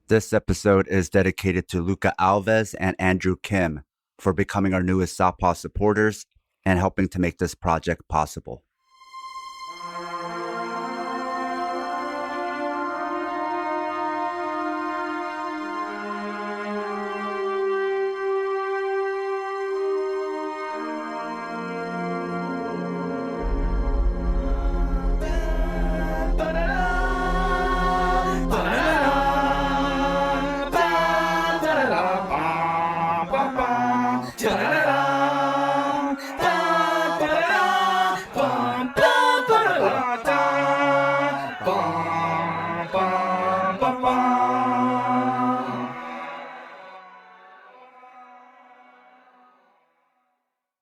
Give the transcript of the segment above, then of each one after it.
This episode is dedicated to Luca Alves and Andrew Kim for becoming our newest Southpaw supporters and helping to make this project possible.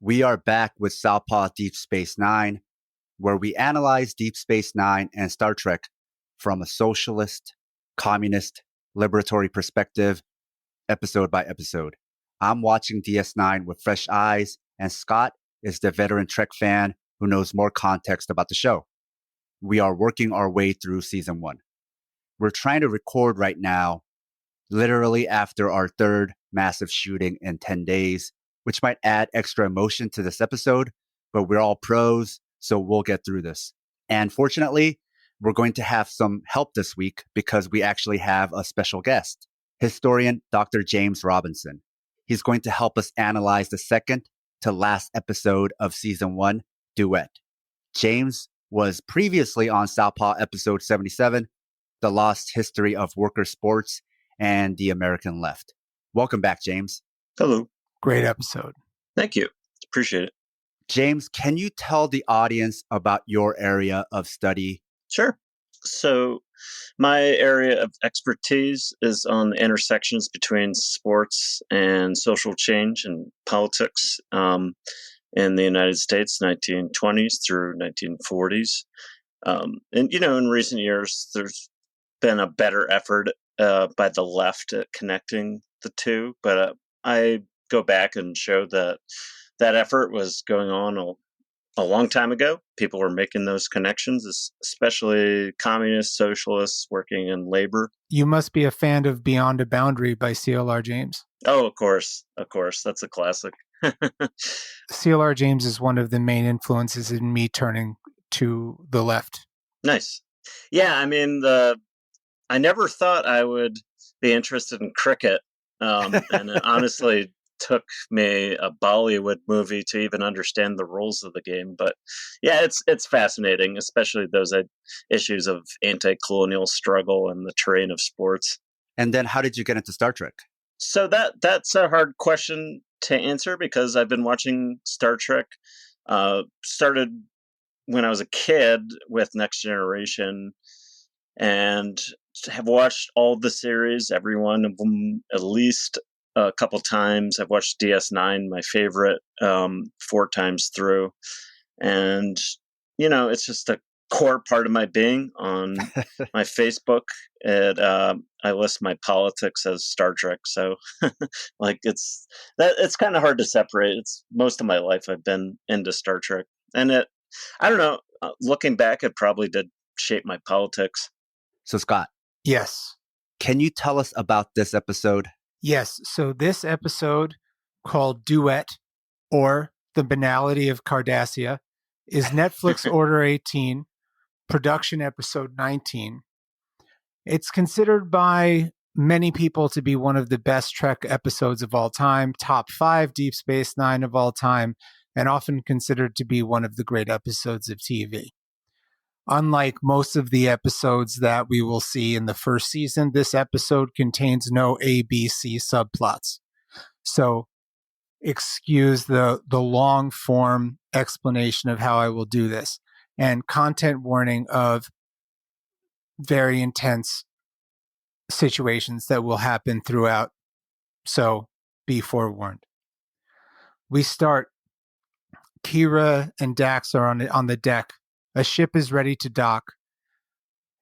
We are back with Southpaw Deep Space Nine, where we analyze Deep Space Nine and Star Trek from a socialist, communist, liberatory perspective, episode by episode. I'm watching DS9 with fresh eyes, and Scott is the veteran Trek fan who knows more context about the show. We are working our way through season 1. We're trying to record right now, literally after our third massive shooting in 10 days, which might add extra emotion to this episode, but we're all pros, so we'll get through this. And fortunately, we're going to have some help this week because we actually have a special guest, historian Dr. James Robinson. He's going to help us analyze the second to last episode of season 1, Duet. James was previously on Southpaw episode 77, The Lost History of Worker Sports and the American Left. Welcome back, James. Hello. Great episode. Thank you. Appreciate it. James, can you tell the audience about your area of study? Sure. So my area of expertise is on the intersections between sports and social change and politics in the United States, 1920s through 1940s. And, in recent years, there's been a better effort by the left at connecting the two. But I go back and show that effort was going on a long time ago. People were making those connections, especially communists, socialists working in labor. You must be a fan of Beyond a Boundary by C.L.R. James. Oh, of course. That's a classic. C.L.R. James is one of the main influences in me turning to the left. Nice. Yeah, I mean, I never thought I would be interested in cricket. And it honestly took me a Bollywood movie to even understand the rules of the game. But yeah, it's fascinating, especially those issues of anti-colonial struggle and the terrain of sports. And then how did you get into Star Trek? So that's a hard question to answer because I've been watching Star Trek. Started when I was a kid with Next Generation and have watched all the series, every one of them at least a couple times. I've watched DS9, my favorite, 4 times through. And, it's just a core part of my being. On my Facebook, I list my politics as Star Trek. So it's kind of hard to separate. It's most of my life I've been into Star Trek. And I don't know, looking back, it probably did shape my politics. So Scott. Yes. Can you tell us about this episode? Yes. So this episode, called Duet, or The Banality of Cardassia, is Netflix Order 18, production episode 19. It's considered by many people to be one of the best Trek episodes of all time, top 5 Deep Space Nine of all time, and often considered to be one of the great episodes of TV. Unlike most of the episodes that we will see in the first season, this episode contains no ABC subplots. So excuse the long form explanation of how I will do this, and content warning of very intense situations that will happen throughout. So be forewarned. We start. Kira and Dax are on the deck. A ship is ready to dock.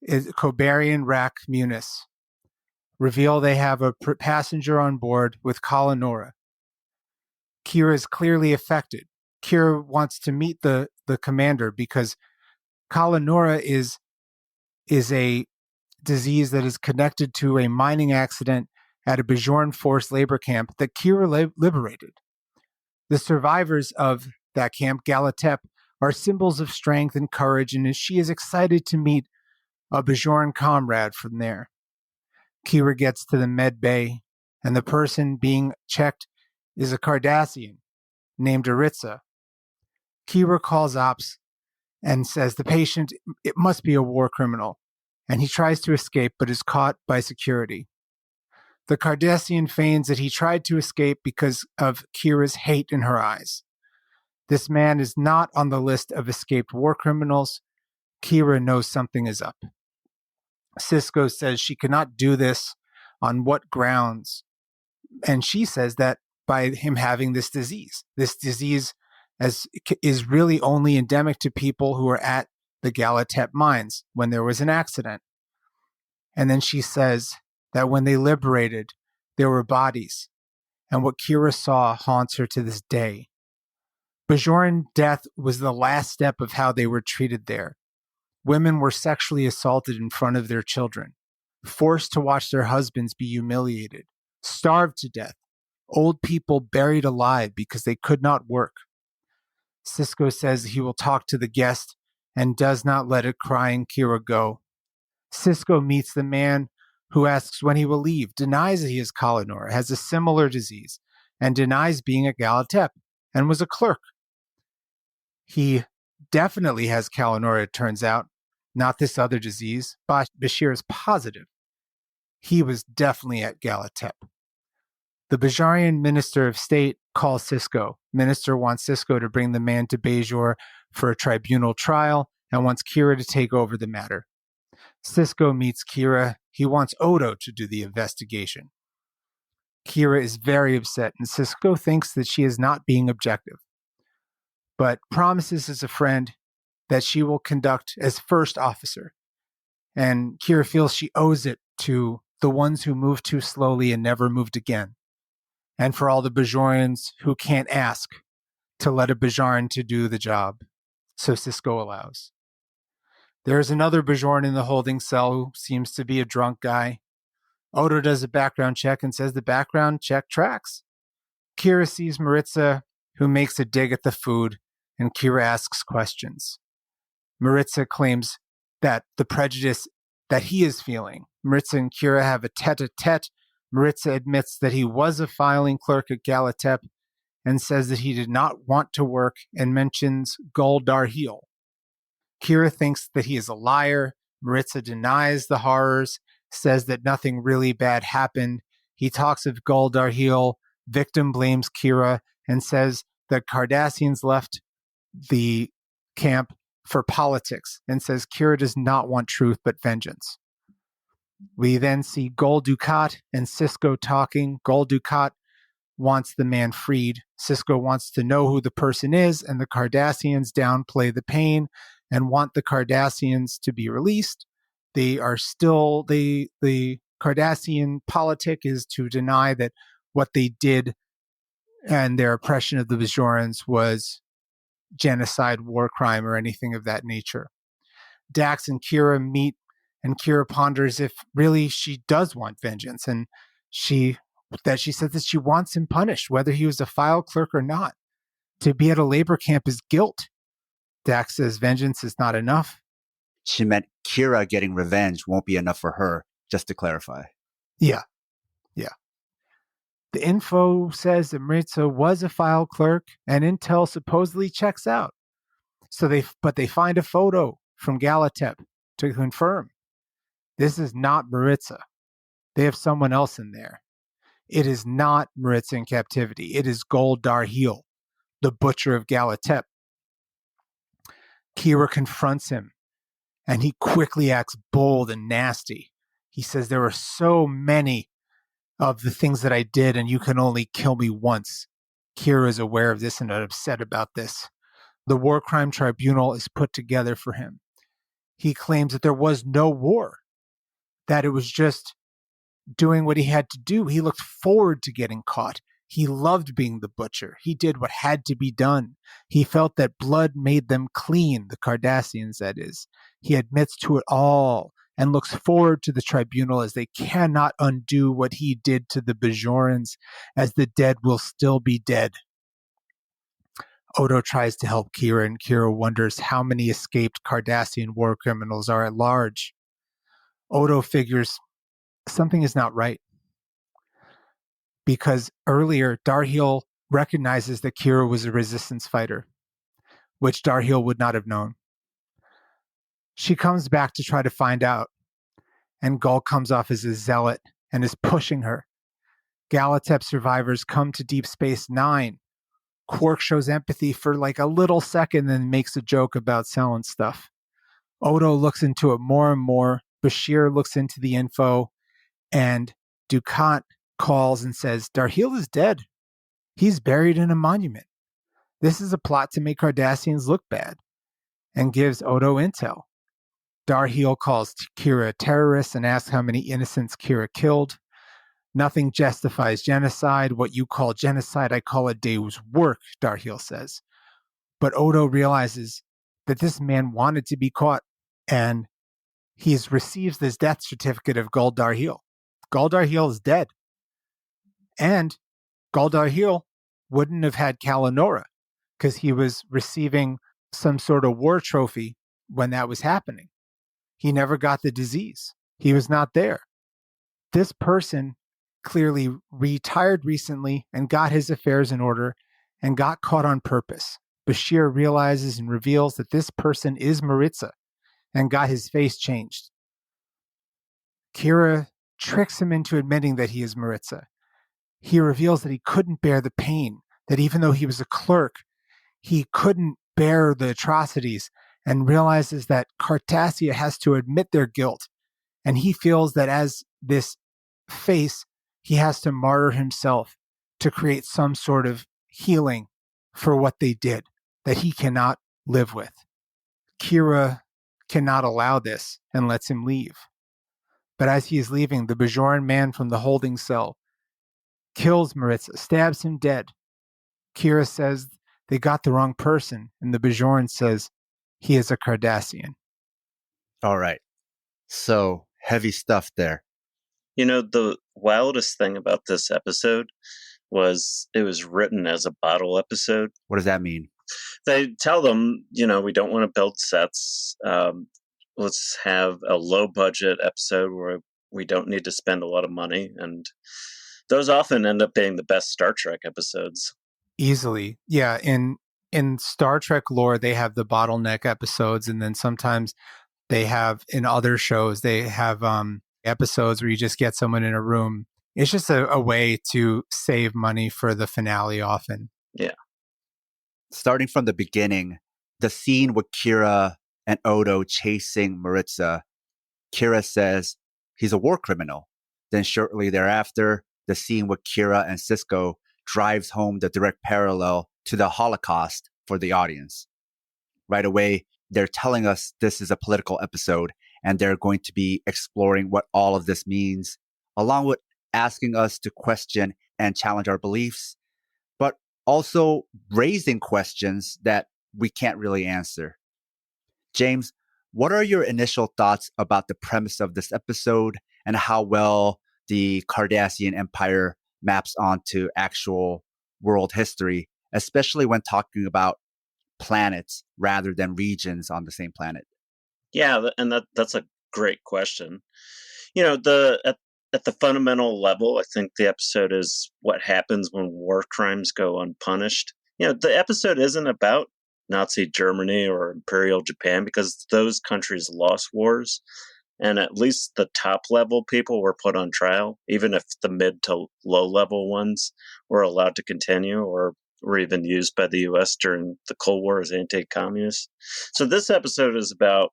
Kobarian Rack Munis. Reveal they have a passenger on board with Colonora. Kira is clearly affected. Kira wants to meet the commander because Colonora is a disease that is connected to a mining accident at a Bajoran forced labor camp that Kira liberated. The survivors of that camp, Galatep, are symbols of strength and courage, and she is excited to meet a Bajoran comrade from there. Kira gets to the med bay, and the person being checked is a Cardassian named Aritza. Kira calls ops and says the patient, it must be a war criminal, and he tries to escape but is caught by security. The Cardassian feigns that he tried to escape because of Kira's hate in her eyes. This man is not on the list of escaped war criminals. Kira knows something is up. Sisko says she cannot do this. On what grounds? And she says that by him having this disease is really only endemic to people who are at the Galatep mines when there was an accident. And then she says that when they liberated, there were bodies. And what Kira saw haunts her to this day. Bajoran death was the last step of how they were treated there. Women were sexually assaulted in front of their children, forced to watch their husbands be humiliated, starved to death, old people buried alive because they could not work. Sisko says he will talk to the guest and does not let a crying Kira go. Sisko meets the man who asks when he will leave, denies that he is Colonor, has a similar disease, and denies being a Galatep, and was a clerk. He definitely has Colonor, it turns out, not this other disease. Bashir is positive. He was definitely at Galatep. The Bajarian Minister of State calls Sisko. Minister wants Sisko to bring the man to Bajor for a tribunal trial and wants Kira to take over the matter. Sisko meets Kira. He wants Odo to do the investigation. Kira is very upset, and Sisko thinks that she is not being objective, but promises as a friend that she will conduct as first officer. And Kira feels she owes it to the ones who moved too slowly and never moved again, and for all the Bajorans who can't ask to let a Bajoran to do the job. So Sisko allows. There is another Bajoran in the holding cell who seems to be a drunk guy. Odo does a background check and says the background check tracks. Kira sees Maritza, who makes a dig at the food, and Kira asks questions. Maritza claims that the prejudice that he is feeling. Maritza and Kira have a tete-a-tete. Maritza admits that he was a filing clerk at Galatep and says that he did not want to work and mentions Gul Darheel. Kira thinks that he is a liar. Maritza denies the horrors, says that nothing really bad happened. He talks of Gul Darheel. Victim blames Kira and says that Cardassians left the camp for politics and says Kira does not want truth but vengeance. We then see Gul Dukat and Sisko talking. Gul Dukat wants the man freed. Sisko wants to know who the person is, and the Cardassians downplay the pain and want the Cardassians to be released. They are still, the Cardassian politic is to deny that what they did and their oppression of the Bajorans was genocide, war crime, or anything of that nature. Dax and Kira meet, and Kira ponders if really she does want vengeance, and she says that she wants him punished, whether he was a file clerk or not. To be at a labor camp is guilt. Dax says vengeance is not enough. She meant Kira getting revenge won't be enough for her, just to clarify. Yeah. The info says that Maritza was a file clerk, and intel supposedly checks out. But they find a photo from Galatep to confirm this is not Maritza. They have someone else in there. It is not Maritza in captivity. It is Gul Darheel, the butcher of Galatep. Kira confronts him, and he quickly acts bold and nasty. He says, there are so many of the things that I did, and you can only kill me once. Kira is aware of this and upset about this. The War Crime Tribunal is put together for him. He claims that there was no war, that it was just doing what he had to do. He looked forward to getting caught. He loved being the butcher. He did what had to be done. He felt that blood made them clean, the Cardassians, that is. He admits to it all. and looks forward to the tribunal as they cannot undo what he did to the Bajorans, as the dead will still be dead. Odo tries to help Kira, and Kira wonders how many escaped Cardassian war criminals are at large. Odo figures something is not right, because earlier Darhiel recognizes that Kira was a resistance fighter, which Darhiel would not have known. She comes back to try to find out, and Gul comes off as a zealot and is pushing her. Galatep survivors come to Deep Space Nine. Quark shows empathy for like a little second, then makes a joke about selling stuff. Odo looks into it more and more. Bashir looks into the info, and Ducat calls and says, Darhiel is dead. He's buried in a monument. This is a plot to make Cardassians look bad, and gives Odo intel. Darhiel calls Kira a terrorist and asks how many innocents Kira killed. Nothing justifies genocide. What you call genocide, I call a day's work, Darhiel says. But Odo realizes that this man wanted to be caught, and he receives this death certificate of Gul Darhiel. Gul Darhiel is dead. And Gul Darhiel wouldn't have had Kalanora because he was receiving some sort of war trophy when that was happening. He never got the disease. He was not there. This person clearly retired recently and got his affairs in order and got caught on purpose. Bashir realizes and reveals that this person is Maritza and got his face changed. Kira tricks him into admitting that he is Maritza. He reveals that he couldn't bear the pain, that even though he was a clerk, he couldn't bear the atrocities, and realizes that Cartassia has to admit their guilt. And he feels that as this face, he has to martyr himself to create some sort of healing for what they did that he cannot live with. Kira cannot allow this and lets him leave. But as he is leaving, the Bajoran man from the holding cell kills Maritza, stabs him dead. Kira says they got the wrong person, and the Bajoran says he is a Cardassian. All right. So heavy stuff there. You know, the wildest thing about this episode was it was written as a bottle episode. What does that mean? They tell them, we don't want to build sets. Let's have a low budget episode where we don't need to spend a lot of money. And those often end up being the best Star Trek episodes. Easily. Yeah. In Star Trek lore, they have the bottleneck episodes. And then sometimes they have, in other shows, they have episodes where you just get someone in a room. It's just a way to save money for the finale often. Yeah. Starting from the beginning, the scene with Kira and Odo chasing Maritza, Kira says he's a war criminal. Then shortly thereafter, the scene with Kira and Sisko drives home the direct parallel to the Holocaust for the audience. Right away, they're telling us this is a political episode, and they're going to be exploring what all of this means, along with asking us to question and challenge our beliefs, but also raising questions that we can't really answer. James, what are your initial thoughts about the premise of this episode and how well the Cardassian Empire maps onto actual world history, especially when talking about planets rather than regions on the same planet? Yeah, and that's a great question. At the fundamental level, I think the episode is what happens when war crimes go unpunished. The episode isn't about Nazi Germany or Imperial Japan because those countries lost wars. And at least the top level people were put on trial, even if the mid to low level ones were allowed to continue or were even used by the US during the Cold War as anti-communist. So this episode is about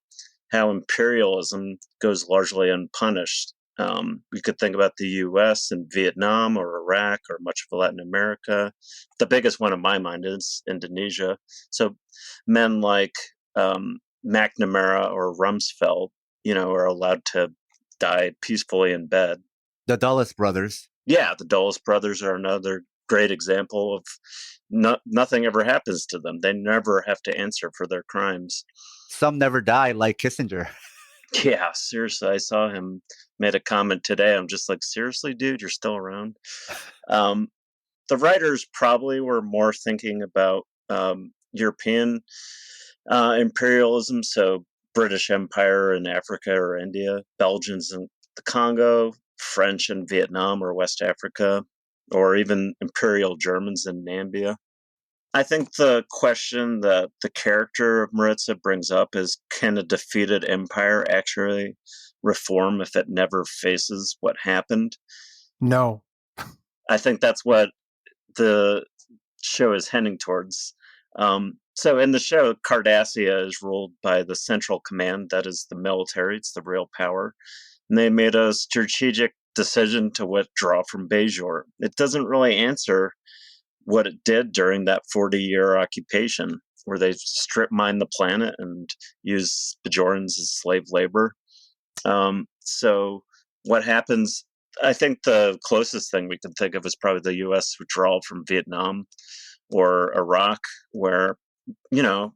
how imperialism goes largely unpunished. We could think about the US and Vietnam or Iraq or much of Latin America. The biggest one in my mind is Indonesia. So men like McNamara or Rumsfeld, are allowed to die peacefully in bed. The Dulles brothers. Yeah, the Dulles brothers are another great example of nothing ever happens to them. They never have to answer for their crimes. Some never die, like Kissinger. Yeah, seriously, I saw him made a comment today. I'm just like, seriously, dude, you're still around. Um, the writers probably were more thinking about European imperialism, so British Empire in Africa or India, Belgians in the Congo, French in Vietnam or West Africa, or even Imperial Germans in Namibia. I think the question that the character of Maritza brings up is, can a defeated empire actually reform if it never faces what happened? No. I think that's what the show is heading towards. So in the show, Cardassia is ruled by the Central Command, that is the military, it's the real power. And they made a strategic decision to withdraw from Bajor. It doesn't really answer what it did during that 40-year occupation, where they strip mined the planet and used Bajorans as slave labor. So what happens? I think the closest thing we can think of is probably the U.S. withdrawal from Vietnam or Iraq, where, you know,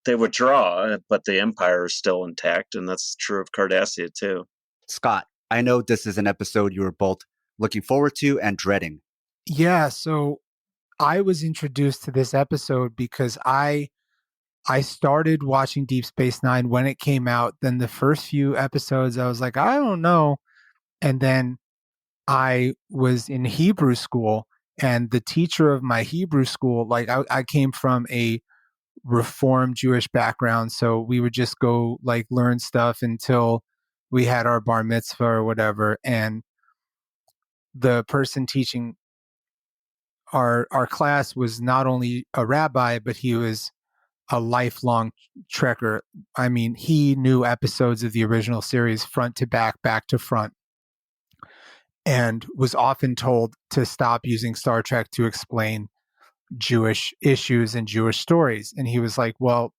they withdraw, but the empire is still intact, and that's true of Cardassia too. Scott, I know this is an episode you were both looking forward to and dreading. Yeah, so I was introduced to this episode because I started watching Deep Space Nine when it came out. Then the first few episodes, I was like, I don't know. And then I was in Hebrew school, and the teacher of my Hebrew school, like I came from a Reformed Jewish background, so we would just go like learn stuff until we had our bar mitzvah or whatever. And the person teaching our class was not only a rabbi, but he was a lifelong trekker. I mean, he knew episodes of the original series front to back to front, and was often told to stop using Star Trek to explain Jewish issues and Jewish stories. And he was like, well,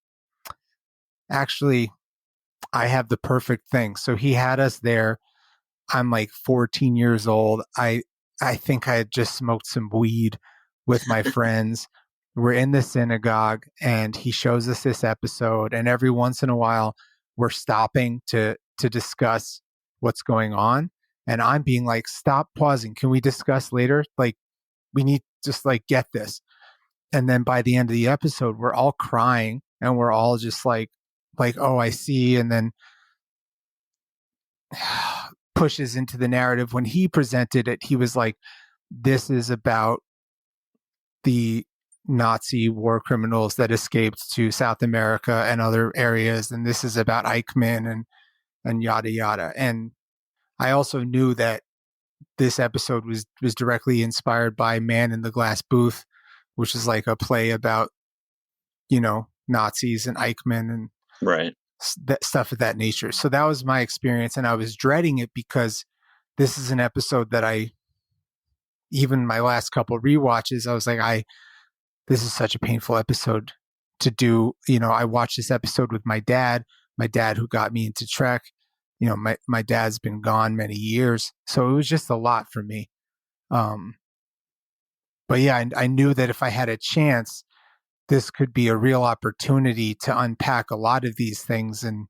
actually, I have the perfect thing. So he had us there. I'm like 14 years old. I think I had just smoked some weed with my friends. We're in the synagogue, and he shows us this episode, and every once in a while we're stopping to discuss what's going on. And I'm being like, stop pausing. Can we discuss later? Like, we need just like get this. And then by the end of the episode, we're all crying, and we're all just like, oh, I see. And then pushes into the narrative. When he presented it, he was like, this is about the Nazi war criminals that escaped to South America and other areas, and this is about Eichmann and yada yada. And I also knew that this episode was directly inspired by Man in the Glass Booth, which is like a play about, you know, Nazis and Eichmann and Right. that stuff of that nature. So that was my experience, and I was dreading it because this is an episode that even my last couple rewatches, I was like, this is such a painful episode to do. You know, I watched this episode with my dad who got me into Trek. You know, my dad's been gone many years, so it was just a lot for me. But yeah, I knew that if I had a chance, this could be a real opportunity to unpack a lot of these things and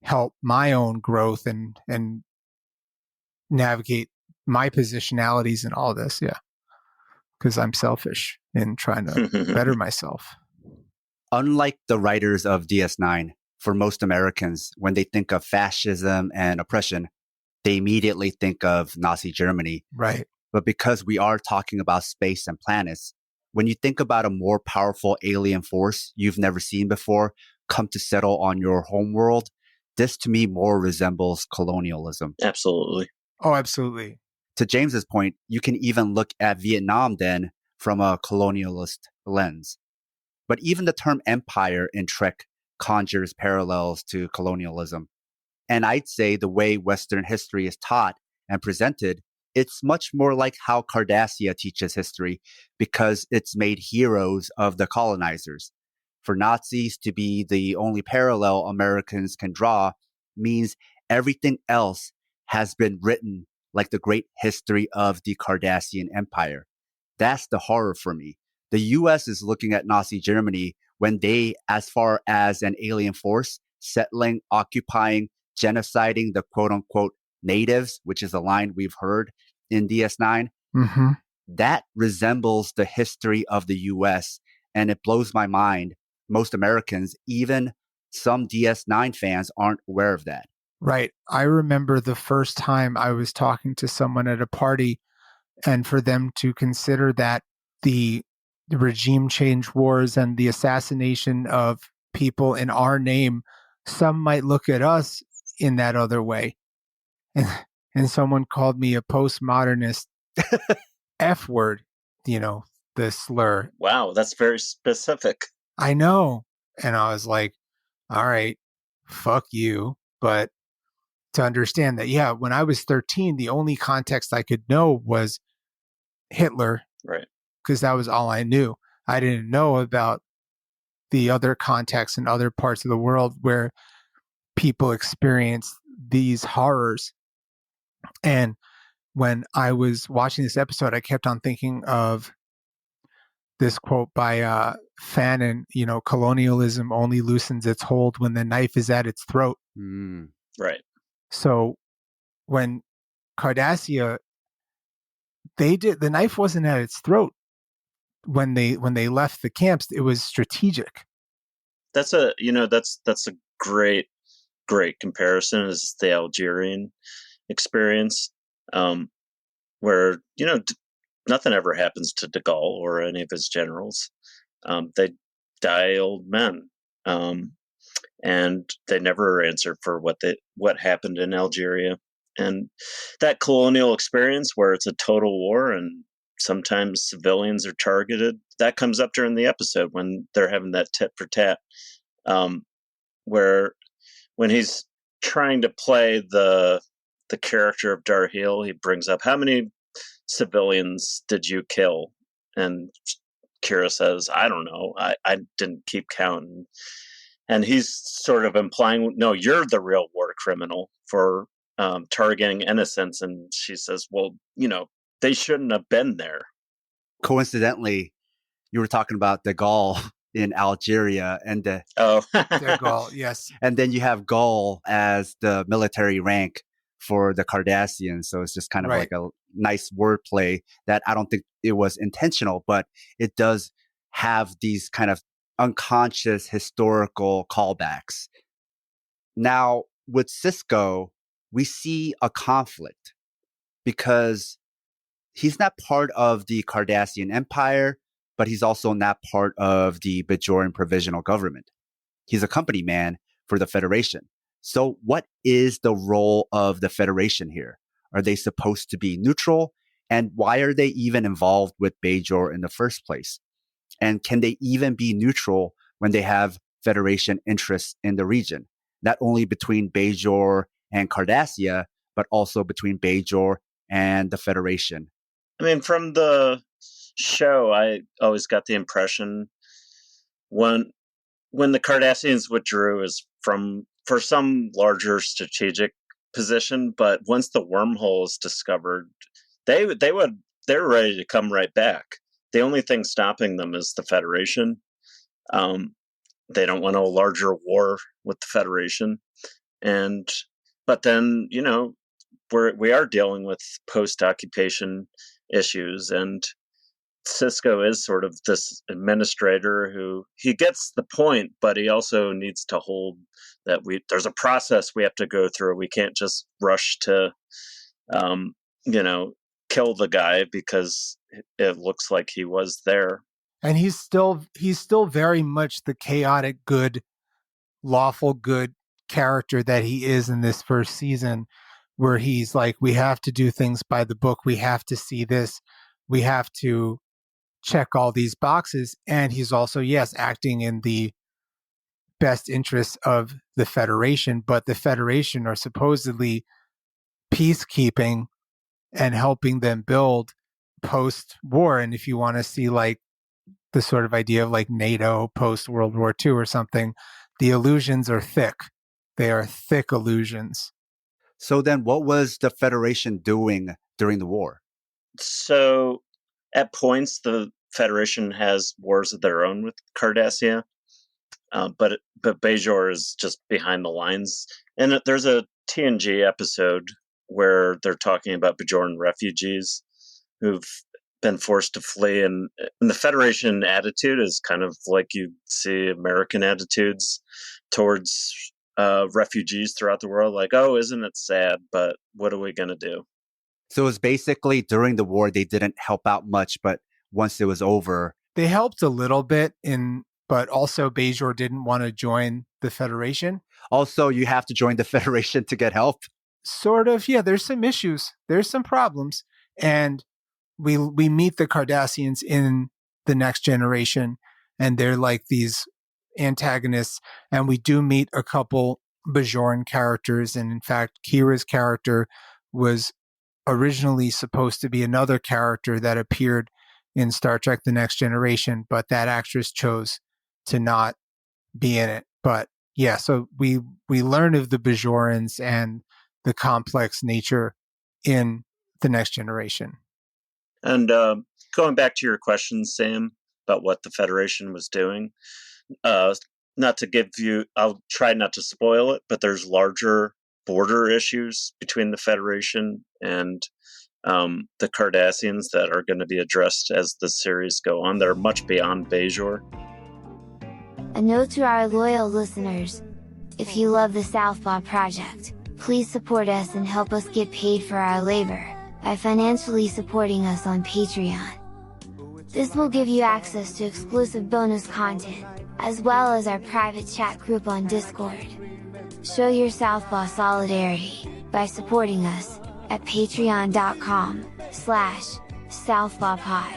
help my own growth and navigate my positionalities and all this. Yeah. Because I'm selfish in trying to better myself. Unlike the writers of DS9, for most Americans, when they think of fascism and oppression, they immediately think of Nazi Germany. Right. But because we are talking about space and planets, when you think about a more powerful alien force you've never seen before come to settle on your homeworld, this to me more resembles colonialism. Absolutely. Oh, absolutely. To James's point, you can even look at Vietnam then from a colonialist lens. But even the term empire in Trek conjures parallels to colonialism. And I'd say the way Western history is taught and presented, it's much more like how Cardassia teaches history because it's made heroes of the colonizers. For Nazis to be the only parallel Americans can draw means everything else has been written like the great history of the Cardassian Empire. That's the horror for me. The US is looking at Nazi Germany when they, as far as an alien force, settling, occupying, genociding the quote unquote natives, which is a line we've heard in DS9, Mm-hmm. that resembles the history of the US. And it blows my mind. Most Americans, even some DS9 fans, aren't aware of that. Right. I remember the first time I was talking to someone at a party, and for them to consider that the regime change wars and the assassination of people in our name, some might look at us in that other way. And someone called me a postmodernist F word, the slur. Wow, that's very specific. I know. And I was like, all right, fuck you. But to understand that, yeah, when I was 13, the only context I could know was Hitler, Right. because that was all I knew. I didn't know about the other contexts in other parts of the world where people experience these horrors. And when I was watching this episode, I kept on thinking of this quote by Fanon, colonialism only loosens its hold when the knife is at its throat. Mm. Right. So when Cardassia, the knife wasn't at its throat when they left the camps. It was strategic. That's a great comparison, is the Algerian experience, where nothing ever happens to de Gaulle or any of his generals. They die old men, and they never answer for what happened in Algeria. And that colonial experience, where it's a total war and sometimes civilians are targeted, that comes up during the episode when they're having that tit for tat, where when he's trying to play the character of Darheel, he brings up, how many civilians did you kill? And Kira says, I don't know. I didn't keep counting. And he's sort of implying, no, you're the real war criminal for targeting innocents. And she says, well, they shouldn't have been there. Coincidentally, you were talking about de Gaulle in Algeria and De Gaulle, yes. And then you have Gaulle as the military rank for the Cardassians. So it's just kind of like a nice wordplay that I don't think it was intentional, but it does have these kind of unconscious historical callbacks. Now, with Sisko, we see a conflict because he's not part of the Cardassian Empire, but he's also not part of the Bajoran Provisional Government. He's a company man for the Federation. So what is the role of the Federation here? Are they supposed to be neutral? And why are they even involved with Bajor in the first place? And can they even be neutral when they have Federation interests in the region? Not only between Bajor and Cardassia, but also between Bajor and the Federation. I mean, from the show, I always got the impression when the Cardassians withdrew is for some larger strategic position, but once the wormhole is discovered, they're ready to come right back. The only thing stopping them is the Federation. They don't want a larger war with the Federation, but then we are dealing with post-occupation issues, and Sisko is sort of this administrator who he gets the point, but he also needs to hold that there's a process we have to go through. We can't just rush to, kill the guy because it looks like he was there. And he's still very much the chaotic good, lawful good character that he is in this first season, where he's like, we have to do things by the book. We have to see this. We have to check all these boxes. And he's also, yes, acting in the best interests of the Federation, but the Federation are supposedly peacekeeping and helping them build post-war. And if you want to see like the sort of idea of like NATO post-World War II or something, the illusions are thick. They are thick illusions. So then what was the Federation doing during the war? So at points, the Federation has wars of their own with Cardassia, but Bajor is just behind the lines, And there's a TNG episode where they're talking about Bajoran refugees who've been forced to flee, and the Federation attitude is kind of like you see American attitudes towards refugees throughout the world, like, oh, isn't it sad, but what are we going to do? So it was basically during the war, they didn't help out much, but once it was over, They helped a little bit but also Bajor didn't want to join the Federation. also you have to join the Federation to get help. Sort of, yeah, there's some issues. There's some problems. And we meet the Cardassians in the Next Generation, and they're like these antagonists. And we do meet a couple Bajoran characters. And in fact, Kira's character was originally supposed to be another character that appeared in Star Trek The Next Generation, but that actress chose to not be in it. But yeah, so we learn of the Bajorans and the complex nature in The Next Generation. And going back to your question, Sam, about what the Federation was doing, not to give you, I'll try not to spoil it, but there's larger border issues between the Federation and the Cardassians that are going to be addressed as the series go on. They're much beyond Bajor. A note to our loyal listeners: if you love the Southpaw Project, please support us and help us get paid for our labor by financially supporting us on Patreon. This will give you access to exclusive bonus content, as well as our private chat group on Discord. Show your Southpaw solidarity by supporting us at patreon.com/southpawpod.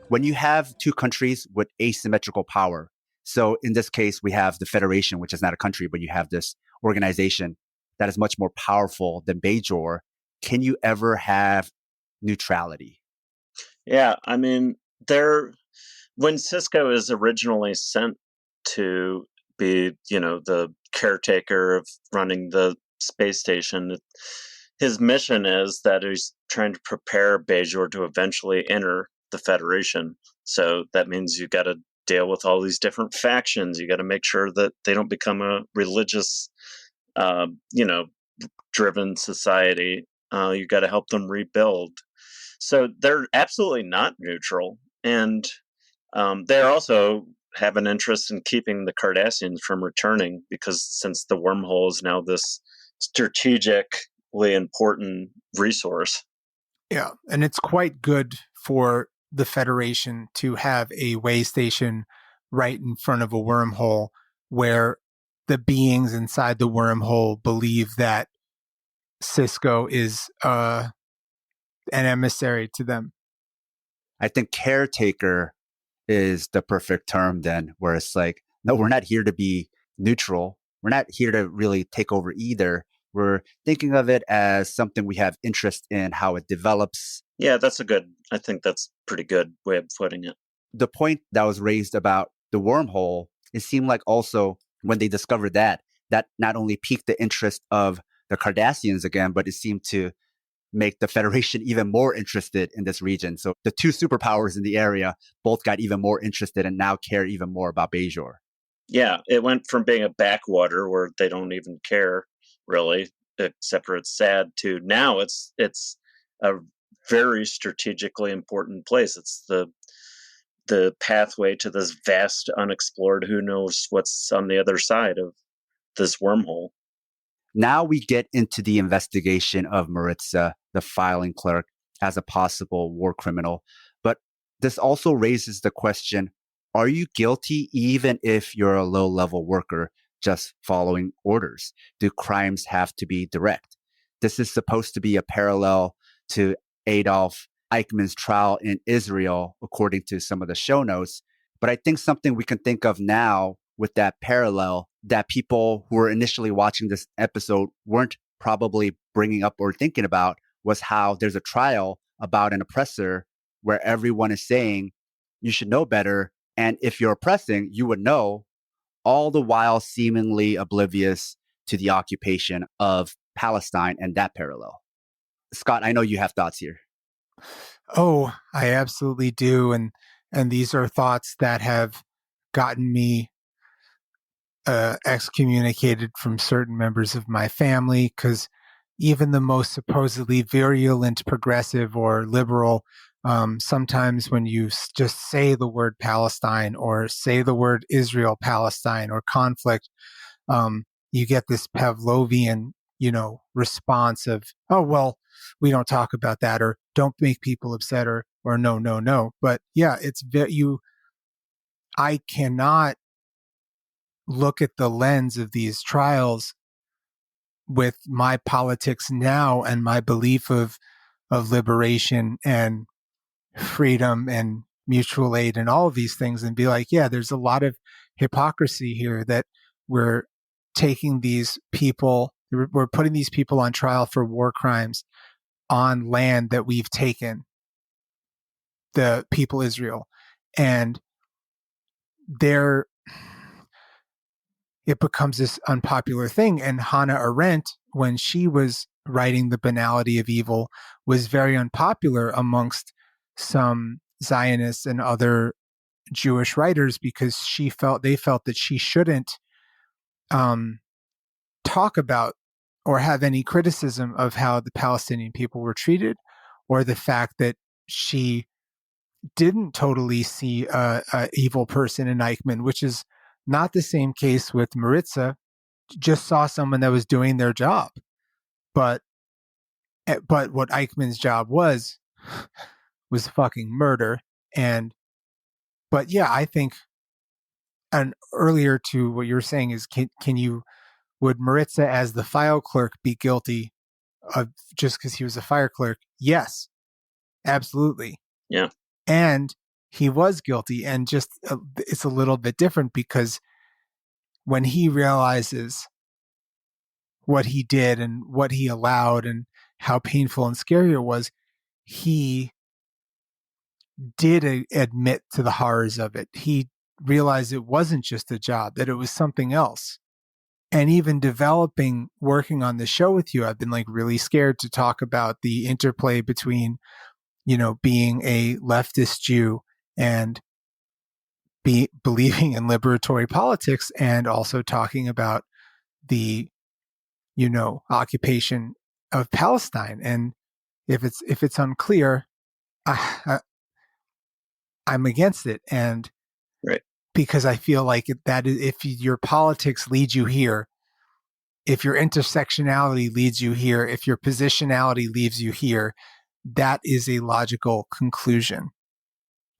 When you have two countries with asymmetrical power, so in this case, we have the Federation, which is not a country, but you have this organization that is much more powerful than Bajor, can you ever have neutrality? Yeah, I mean, when Cisco is originally sent to be, the caretaker of running the space station, his mission is that he's trying to prepare Bajor to eventually enter the Federation. So that means you got to deal with all these different factions. You got to make sure that they don't become a religious, driven society. You got to help them rebuild. So they're absolutely not neutral. And they also have an interest in keeping the Cardassians from returning, because since the wormhole is now this strategically important resource. Yeah, and it's quite good for the Federation to have a way station right in front of a wormhole where the beings inside the wormhole believe that Cisco is an emissary to them. I think caretaker is the perfect term then, where it's like, no, we're not here to be neutral. We're not here to really take over either. We're thinking of it as something we have interest in, how it develops. Yeah, I think that's pretty good way of putting it. The point that was raised about the wormhole, it seemed like also when they discovered that not only piqued the interest of the Cardassians again, but it seemed to make the Federation even more interested in this region. So the two superpowers in the area both got even more interested and now care even more about Bajor. Yeah, it went from being a backwater where they don't even care really, except for it's sad, to now it's a very strategically important place. It's the pathway to this vast unexplored, who knows what's on the other side of this wormhole. Now we get into the investigation of Maritza, the filing clerk, as a possible war criminal. But this also raises the question, are you guilty even if you're a low-level worker just following orders? Do crimes have to be direct? This is supposed to be a parallel to Adolf Eichmann's trial in Israel, according to some of the show notes. But I think something we can think of now with that parallel that people who were initially watching this episode weren't probably bringing up or thinking about was how there's a trial about an oppressor where everyone is saying you should know better. And if you're oppressing, you would know, all the while seemingly oblivious to the occupation of Palestine and that parallel. Scott, I know you have thoughts here. Oh, I absolutely do. And these are thoughts that have gotten me excommunicated from certain members of my family, because even the most supposedly virulent progressive or liberal, sometimes when you just say the word Palestine or say the word Israel, Palestine, or conflict, you get this Pavlovian, response of, oh, well, we don't talk about that, or don't make people upset, or no, no, no. But yeah, I cannot look at the lens of these trials with my politics now and my belief of liberation and freedom and mutual aid and all of these things and be like, yeah, there's a lot of hypocrisy here, that we're taking these people, we're putting these people on trial for war crimes on land that we've taken, the people Israel. And it becomes this unpopular thing. And Hannah Arendt, when she was writing The Banality of Evil, was very unpopular amongst some Zionists and other Jewish writers, because they felt that she shouldn't talk about or have any criticism of how the Palestinian people were treated, or the fact that she didn't totally see a evil person in Eichmann, which is not the same case with Maritza. Just saw someone that was doing their job, but what Eichmann's job was fucking murder. But yeah, I think, and earlier to what you were saying is, would Maritza as the file clerk be guilty of just because he was a fire clerk? Yes, absolutely. Yeah. And he was guilty, and just it's a little bit different, because when he realizes what he did and what he allowed and how painful and scary it was, he did admit to the horrors of it. He realized it wasn't just a job, that it was something else. And even working on the show with you, I've been like really scared to talk about the interplay between, being a leftist Jew and believing in liberatory politics, and also talking about the, occupation of Palestine. And if it's unclear, I'm against it. And right, because I feel like that is, if your politics leads you here, if your intersectionality leads you here, if your positionality leads you here, that is a logical conclusion.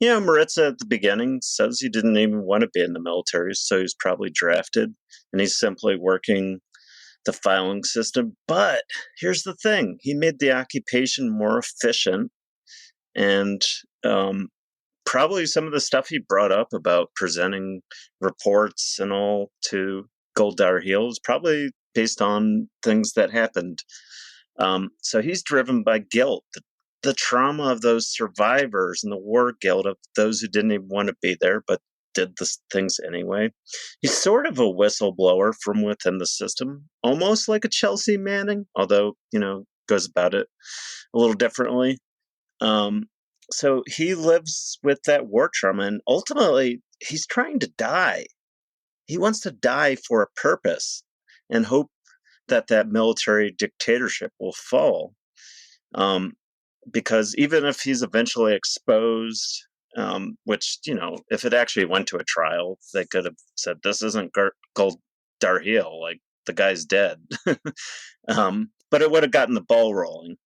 Maritza at the beginning says he didn't even want to be in the military, so he's probably drafted, and he's simply working the filing system. But here's the thing. He made the occupation more efficient, and probably some of the stuff he brought up about presenting reports and all to Goldar Hill is probably based on things that happened. So he's driven by guilt, the trauma of those survivors, and the war guilt of those who didn't even want to be there but did the things anyway. He's sort of a whistleblower from within the system, almost like a Chelsea Manning, although, goes about it a little differently. So he lives with that war trauma, and ultimately he's trying to die. He wants to die for a purpose and hope that military dictatorship will fall. Because even if he's eventually exposed, which, if it actually went to a trial, they could have said, this isn't Goldar Hill, like, the guy's dead. But it would have gotten the ball rolling.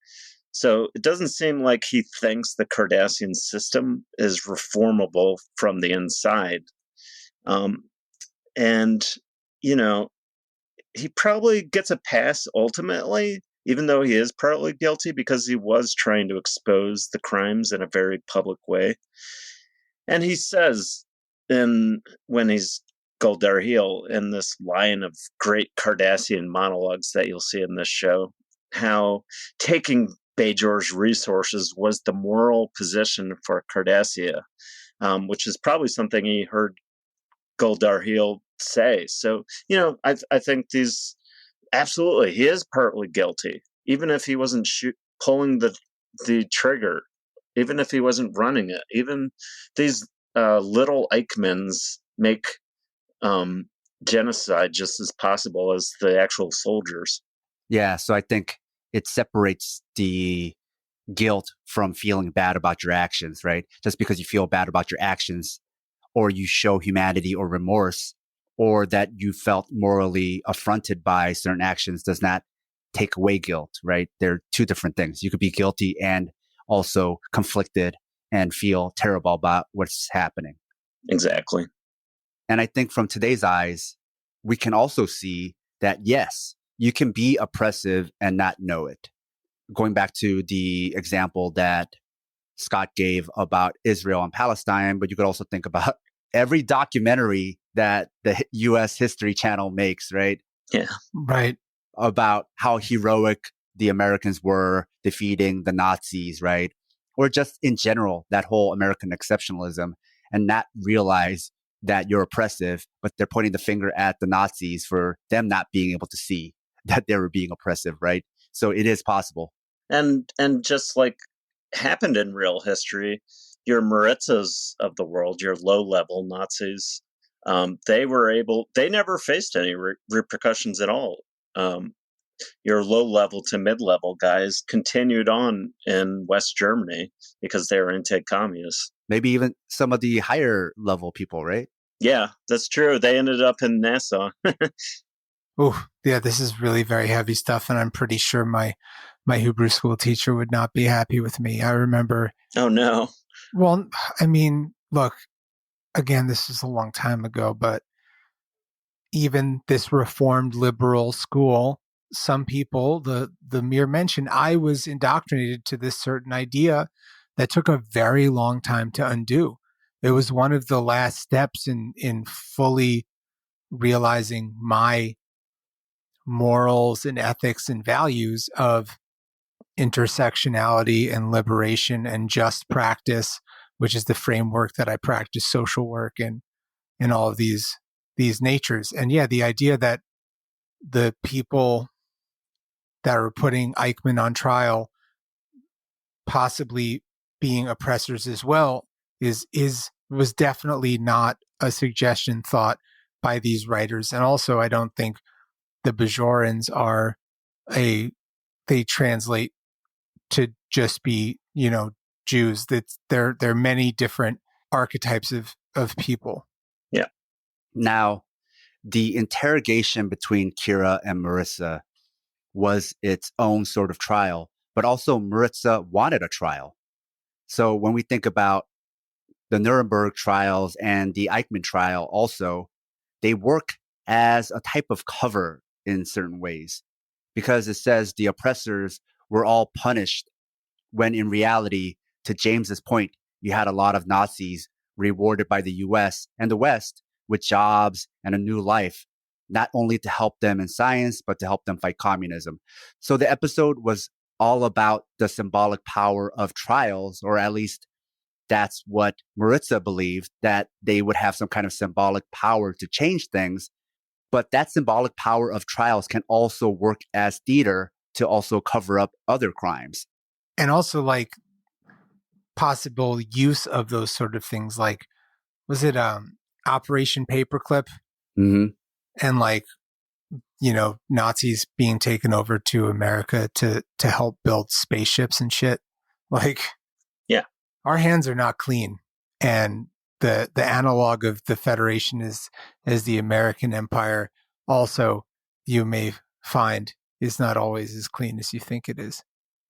So it doesn't seem like he thinks the Cardassian system is reformable from the inside. And, he probably gets a pass ultimately, even though he is partly guilty, because he was trying to expose the crimes in a very public way. And he says, when he's Goldar Hill, in this line of great Cardassian monologues that you'll see in this show, how taking Bajor's resources was the moral position for Cardassia, which is probably something he heard Goldar Hill say. So, I think absolutely, he is partly guilty, even if he wasn't pulling the trigger, even if he wasn't running it. Even these little Eichmanns make genocide just as possible as the actual soldiers. Yeah, so I think it separates the guilt from feeling bad about your actions, right? Just because you feel bad about your actions or you show humanity or remorse or that you felt morally affronted by certain actions does not take away guilt, right? They're two different things. You could be guilty and also conflicted and feel terrible about what's happening. Exactly. And I think from today's eyes, we can also see that, yes, you can be oppressive and not know it. Going back to the example that Scott gave about Israel and Palestine, but you could also think about every documentary that the US History Channel makes, right? Yeah. Right. About how heroic the Americans were defeating the Nazis, right? Or just in general, that whole American exceptionalism, and not realize that you're oppressive, but they're pointing the finger at the Nazis for them not being able to see that they were being oppressive, right? So it is possible. And just like happened in real history, your Maritzas of the world, your low-level Nazis, they never faced any repercussions at all. Your low-level to mid-level guys continued on in West Germany because they were anti-communist. Maybe even some of the higher level people, right? Yeah, that's true. They ended up in NASA. Oh, yeah, this is really very heavy stuff, and I'm pretty sure my Hebrew school teacher would not be happy with me. I remember. Oh, no. Well, I mean, look, again, this is a long time ago, but even this reformed liberal school, some people, the mere mention, I was indoctrinated to this certain idea that took a very long time to undo. It was one of the last steps in fully realizing my morals and ethics and values of intersectionality and liberation and just practice, which is the framework that I practice social work and all of these natures. And yeah, the idea that the people that are putting Eichmann on trial possibly being oppressors as well was definitely not a suggestion thought by these writers. And also, I don't think the Bajorans they translate to just be, Jews. That there are many different archetypes of people. Yeah. Now, the interrogation between Kira and Marissa was its own sort of trial, but also Maritza wanted a trial. So when we think about the Nuremberg trials and the Eichmann trial also, they work as a type of cover in certain ways because it says the oppressors were all punished when in reality, to James's point, you had a lot of Nazis rewarded by the US and the West with jobs and a new life, not only to help them in science, but to help them fight communism. So the episode was all about the symbolic power of trials, or at least that's what Maritza believed, that they would have some kind of symbolic power to change things. But that symbolic power of trials can also work as theater to also cover up other crimes. And also like possible use of those sort of things. Like, was it Operation Paperclip? Mm-hmm. And like, Nazis being taken over to America to help build spaceships and shit. Like, yeah, our hands are not clean. And the analog of the Federation is the American Empire. Also, you may find is not always as clean as you think it is.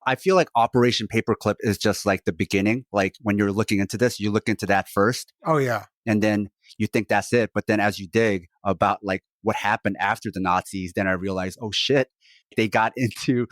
I feel like Operation Paperclip is just like the beginning. Like when you're looking into this, you look into that first. Oh, yeah. And then you think that's it. But then as you dig about like what happened after the Nazis, then I realized, oh shit, they got into,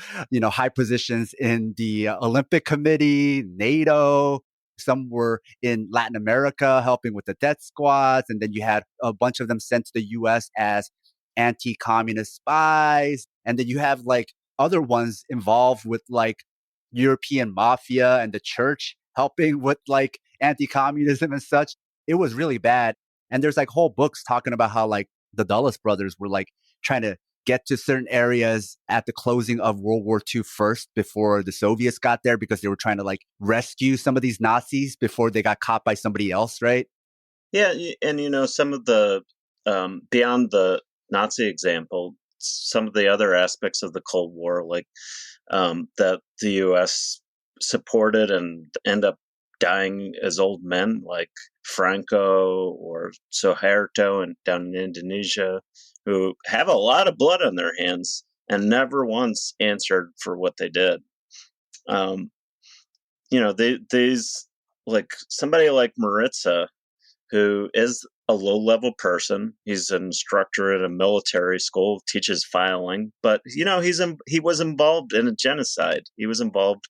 high positions in the Olympic Committee, NATO. Some were in Latin America helping with the death squads. And then you had a bunch of them sent to the US as anti-communist spies. And then you have like other ones involved with like European mafia and the church helping with like anti-communism and such. It was really bad. And there's like whole books talking about how like the Dulles brothers were like trying to get to certain areas at the closing of World War II first before the Soviets got there because they were trying to like rescue some of these Nazis before they got caught by somebody else, right? Yeah, and some of the beyond the Nazi example, some of the other aspects of the Cold War, like that the U.S. supported and end up dying as old men, like Franco or Suharto and down in Indonesia, who have a lot of blood on their hands and never once answered for what they did. These, like somebody like Maritza, who is a low-level person. He's an instructor at a military school, teaches filing, but he was involved in a genocide. He was involved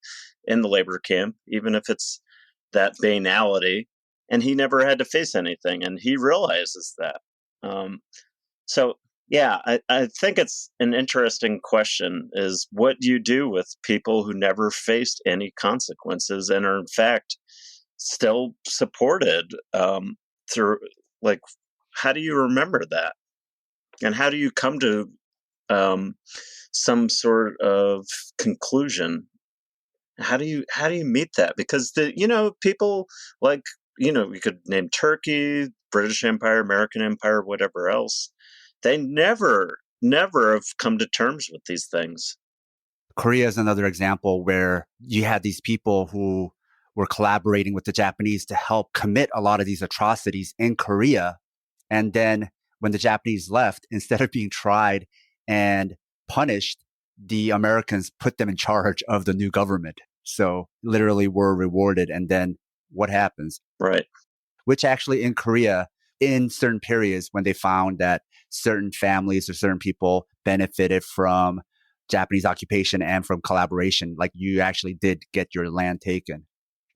in the labor camp, even if it's that banality, and he never had to face anything, and he realizes that. I think it's an interesting question: is what do you do with people who never faced any consequences and are in fact still supported through, like, how do you remember that, and how do you come to some sort of conclusion? How do you meet that? Because people like, we could name Turkey, British Empire, American Empire, whatever else. They never have come to terms with these things. Korea is another example where you had these people who were collaborating with the Japanese to help commit a lot of these atrocities in Korea. And then when the Japanese left, instead of being tried and punished, the Americans put them in charge of the new government. So literally were rewarded. And then what happens? Right. Which actually in Korea, in certain periods when they found that certain families or certain people benefited from Japanese occupation and from collaboration, like you actually did get your land taken.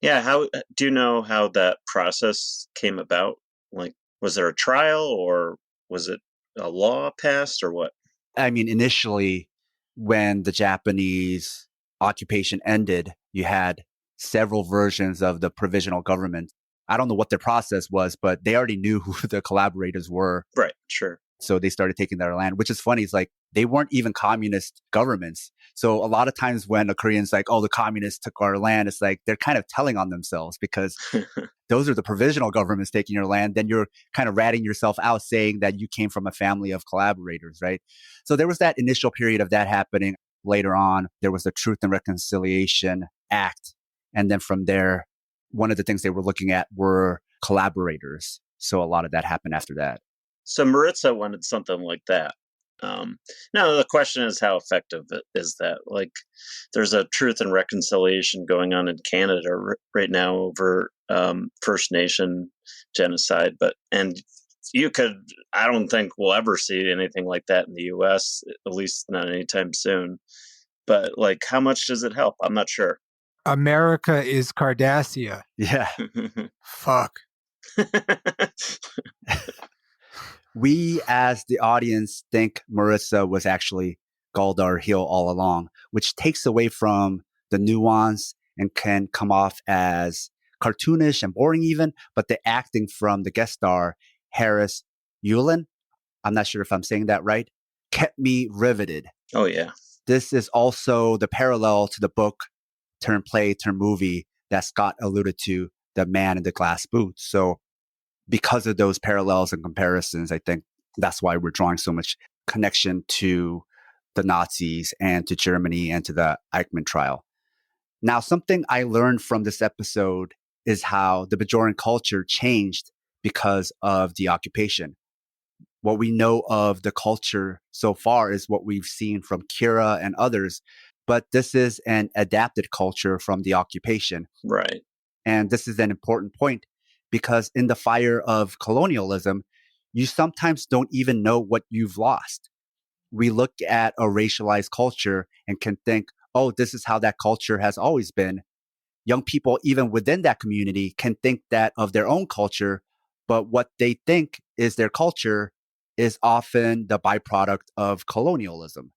Yeah. How do you know how that process came about? Like, was there a trial or was it a law passed or what? I mean, initially, when the Japanese occupation ended, you had several versions of the provisional government. I don't know what their process was, but they already knew who the collaborators were. Right, sure. So they started taking their land, which is funny. It's like they weren't even communist governments. So a lot of times when the Koreans like, oh, the communists took our land, it's like they're kind of telling on themselves because those are the provisional governments taking your land. Then you're kind of ratting yourself out saying that you came from a family of collaborators, right? So there was that initial period of that happening. Later on, there was the Truth and Reconciliation Act. And then from there, one of the things they were looking at were collaborators. So a lot of that happened after that. So Maritza wanted something like that. Now the question is, how effective is that? Like, there's a Truth and Reconciliation going on in Canada right now over First Nation genocide, and I don't think we'll ever see anything like that in the U.S., at least not anytime soon. But like, how much does it help? I'm not sure. America is Cardassia. Yeah. Fuck. We, as the audience, think Maritza was actually Galdar Hill all along, which takes away from the nuance and can come off as cartoonish and boring even. But the acting from the guest star, Harris Yulin, I'm not sure if I'm saying that right, kept me riveted. Oh, yeah. This is also the parallel to the book turn play, turn movie that Scott alluded to, The Man in the Glass Boots. So because of those parallels and comparisons, I think that's why we're drawing so much connection to the Nazis and to Germany and to the Eichmann trial. Now, something I learned from this episode is how the Bajoran culture changed because of the occupation. What we know of the culture so far is what we've seen from Kira and others, but this is an adapted culture from the occupation. Right. And this is an important point because in the fire of colonialism, you sometimes don't even know what you've lost. We look at a racialized culture and can think, oh, this is how that culture has always been. Young people, even within that community, can think that of their own culture, but what they think is their culture is often the byproduct of colonialism.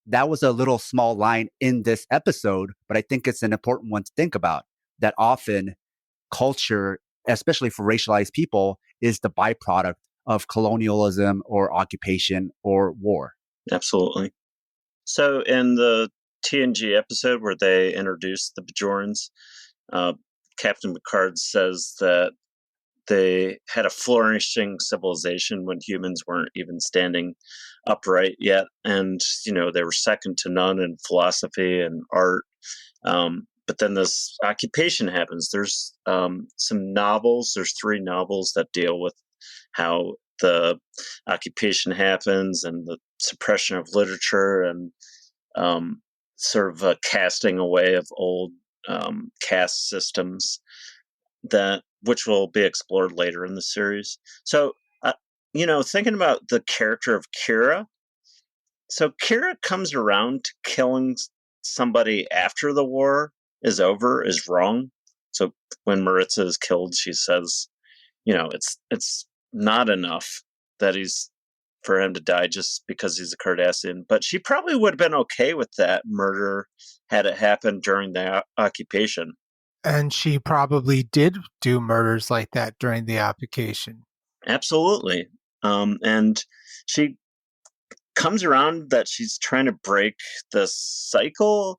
That was a little small line in this episode, but I think it's an important one to think about, that often culture, especially for racialized people, is the byproduct of colonialism or occupation or war. Absolutely. So in the TNG episode where they introduced the Bajorans, Captain Picard says that they had a flourishing civilization when humans weren't even standing upright yet, and they were second to none in philosophy and art. But then this occupation happens. There's some novels. There's 3 novels that deal with how the occupation happens and the suppression of literature and sort of a casting away of old caste systems which will be explored later in the series. So, thinking about the character of Kira. So Kira comes around to killing somebody after the war is over is wrong. So when Maritza is killed, she says, it's not enough that for him to die just because he's a Cardassian. But she probably would have been okay with that murder had it happened during the occupation. And she probably did do murders like that during the occupation. Absolutely. And she comes around that she's trying to break the cycle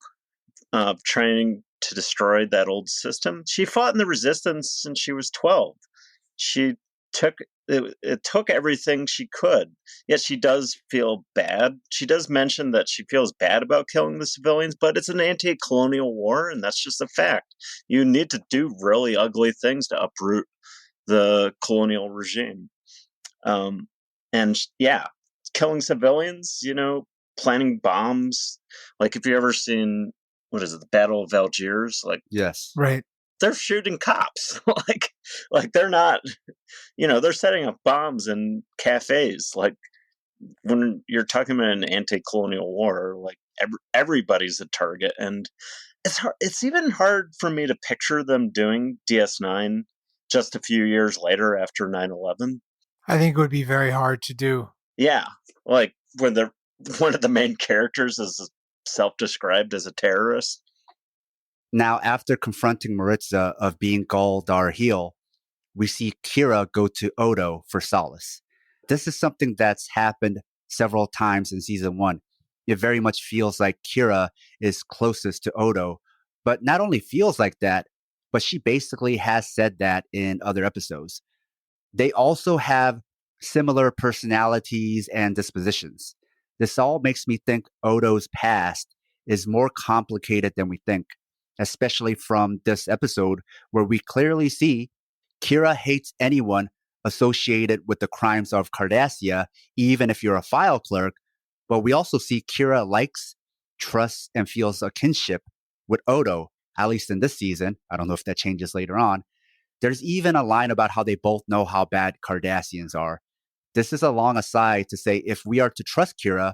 of trying to destroy that old system. She fought in the resistance since she was 12. She took everything she could. Yet she does feel bad. She does mention that she feels bad about killing the civilians, but it's an anti-colonial war, and that's just a fact. You need to do really ugly things to uproot the colonial regime. Killing civilians, planting bombs. Like, if you ever seen, what is it, the Battle of Algiers? Like, Yes. Right. They're shooting cops. like they're not, they're setting up bombs in cafes. Like, when you're talking about an anti-colonial war, like everybody's a target. And it's hard. It's even hard for me to picture them doing DS9 just a few years later after 9/11. I think it would be very hard to do. Yeah. Like, when one of the main characters is self-described as a terrorist. Now, after confronting Maritza of being Gul Dar heel, we see Kira go to Odo for solace. This is something that's happened several times in season 1. It very much feels like Kira is closest to Odo, but not only feels like that, but she basically has said that in other episodes. They also have similar personalities and dispositions. This all makes me think Odo's past is more complicated than we think, especially from this episode where we clearly see Kira hates anyone associated with the crimes of Cardassia, even if you're a file clerk. But we also see Kira likes, trusts, and feels a kinship with Odo, at least in this season. I don't know if that changes later on. There's even a line about how they both know how bad Cardassians are. This is a long aside to say if we are to trust Kira,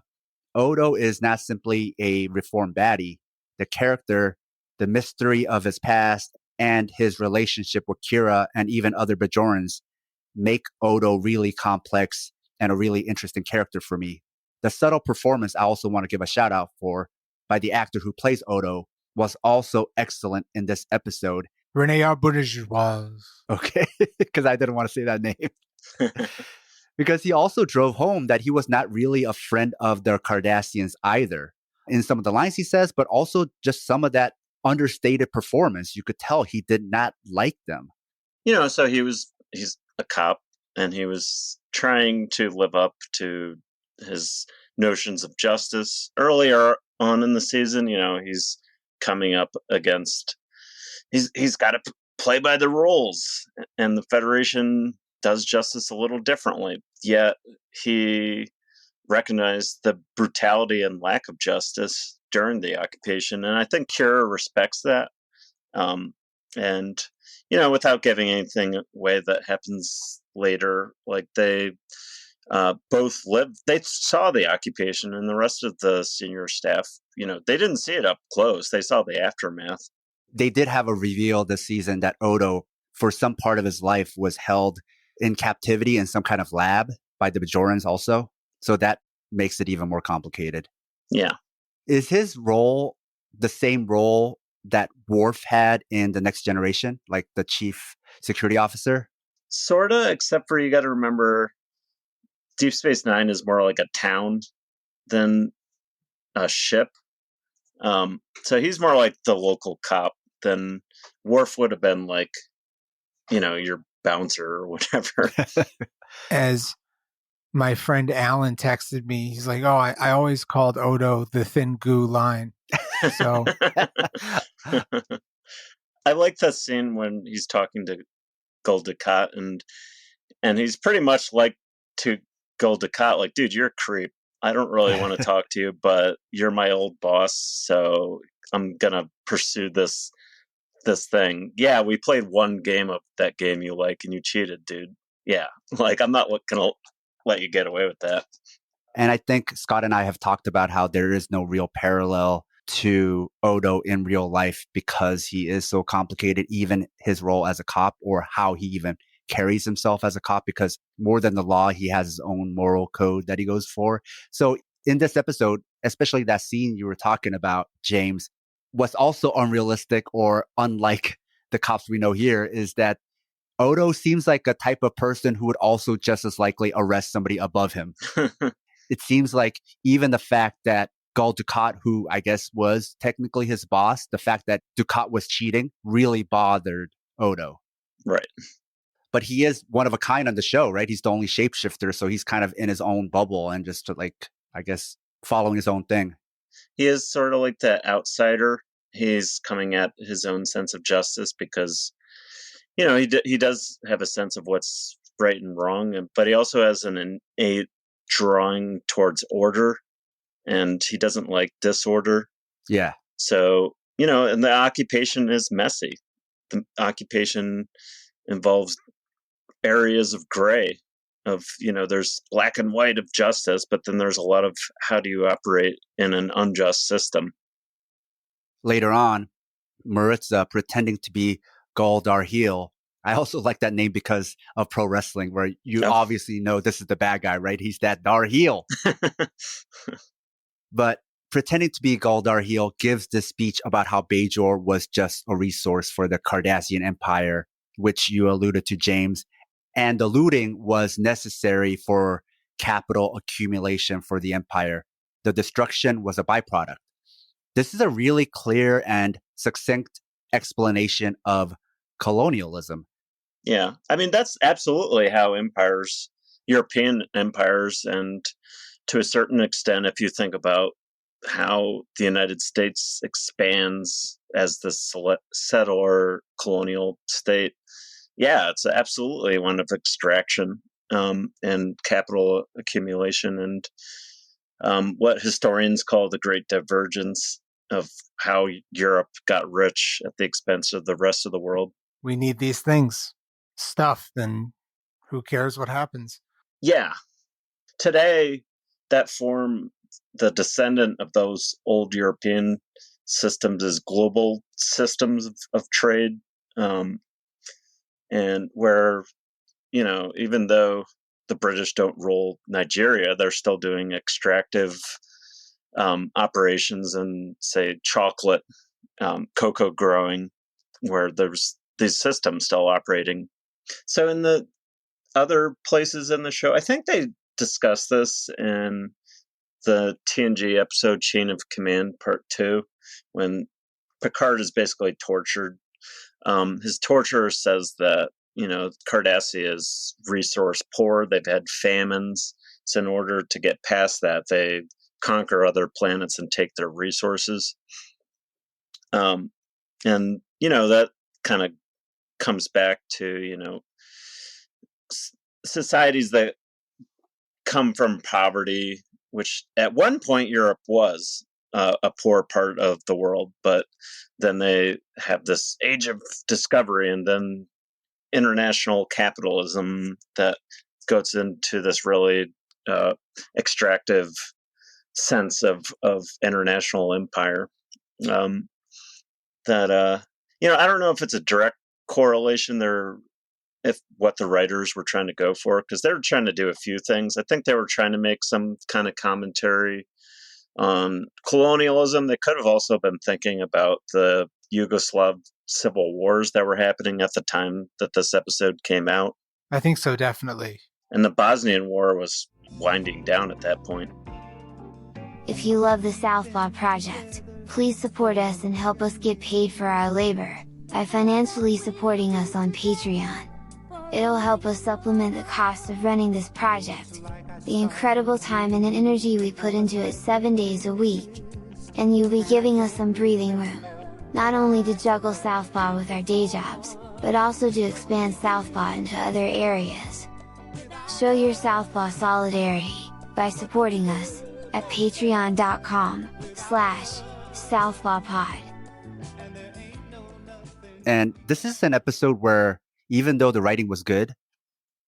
Odo is not simply a reformed baddie. The character, the mystery of his past, and his relationship with Kira and even other Bajorans make Odo really complex and a really interesting character for me. The subtle performance I also want to give a shout out for by the actor who plays Odo was also excellent in this episode. Rene Bourgeois. Okay, because I didn't want to say that name. Because he also drove home that he was not really a friend of the Cardassians either. In some of the lines he says, but also just some of that understated performance. You could tell he did not like them. So he's a cop, and he was trying to live up to his notions of justice. Earlier on in the season, he's coming up against, he's got to play by the rules, and the Federation does justice a little differently. Yet he recognized the brutality and lack of justice during the occupation, and I think Kira respects that. And without giving anything away that happens later, like they both lived, they saw the occupation, and the rest of the senior staff, they didn't see it up close. They saw the aftermath. They did have a reveal this season that Odo, for some part of his life, was held in captivity in some kind of lab by the Bajorans also. So that makes it even more complicated. Yeah. Is his role the same role that Worf had in The Next Generation, like the chief security officer? Sorta, except for you got to remember Deep Space Nine is more like a town than a ship. So he's more like the local cop than Worf would have been, like, your bouncer or whatever. As my friend Alan texted me, he's like, "Oh, I always called Odo the thin goo line." So I like that scene when he's talking to Gul Dukat, and he's pretty much like to Gul Dukat, like, dude, you're a creep. I don't really want to talk to you, but you're my old boss, so I'm gonna pursue this thing. Yeah, we played one game of that game you like, and you cheated, dude. Yeah, like, I'm not gonna let you get away with that. And I think Scott and I have talked about how there is no real parallel to Odo in real life because he is so complicated, even his role as a cop or how he even carries himself as a cop, because more than the law, he has his own moral code that he goes for. So in this episode, especially that scene you were talking about, James, what's also unrealistic or unlike the cops we know here is that Odo seems like a type of person who would also just as likely arrest somebody above him. It seems like even the fact that Gul Dukat, who I guess was technically his boss, the fact that Dukat was cheating really bothered Odo. Right. But he is one of a kind on the show, right? He's the only shapeshifter, so he's kind of in his own bubble and just like, I guess, following his own thing. He is sort of like the outsider. He's coming at his own sense of justice because, you know, he does have a sense of what's right and wrong, but he also has an innate drawing towards order, and he doesn't like disorder. Yeah. So, you know, and the occupation is messy. The occupation involves areas of gray, of, you know, there's black and white of justice, but then there's a lot of how do you operate in an unjust system. Later on, Maritza pretending to be Gul Darheel. I also like that name because of pro wrestling, where you obviously know this is the bad guy, right? He's that Darheel. But pretending to be Gul Darheel gives this speech about how Bajor was just a resource for the Cardassian Empire, which you alluded to, James. And the looting was necessary for capital accumulation for the Empire. The destruction was a byproduct. This is a really clear and succinct explanation of colonialism. Yeah. I mean, that's absolutely how empires, European empires, and to a certain extent, if you think about how the United States expands as the settler colonial state, yeah, it's absolutely one of extraction and capital accumulation, and what historians call the Great Divergence of how Europe got rich at the expense of the rest of the world. We need these things. Stuff, then who cares what happens? Yeah. Today, that form, the descendant of those old European systems, is global systems of trade. And where, you know, even though the British don't rule Nigeria, they're still doing extractive operations in, say, chocolate, cocoa growing, where there's these systems still operating. So in the other places in the show, I think they discuss this in the TNG episode Chain of Command Part 2, when Picard is basically tortured. His torturer says that, you know, Cardassia is resource poor. They've had famines. So in order to get past that, they conquer other planets and take their resources. And, you know, that kind of comes back to, you know, societies that come from poverty, which at one point Europe was a poor part of the world, but then they have this age of discovery and then international capitalism that goes into this really extractive sense of international empire. That you know, I don't know if it's a direct correlation there, if what the writers were trying to go for, because they were trying to do a few things. I think they were trying to make some kind of commentary on colonialism. They could have also been thinking about the Yugoslav civil wars that were happening at the time that this episode came out. I think so, definitely. And the Bosnian War was winding down at that point. If you love the Southpaw Project, please support us and help us get paid for our labor by financially supporting us on Patreon. It'll help us supplement the cost of running this project, the incredible time and energy we put into it 7 days a week. And you'll be giving us some breathing room, not only to juggle Southpaw with our day jobs, but also to expand Southpaw into other areas. Show your Southpaw solidarity by supporting us at patreon.com/southpawpod. And this is an episode where, even though the writing was good,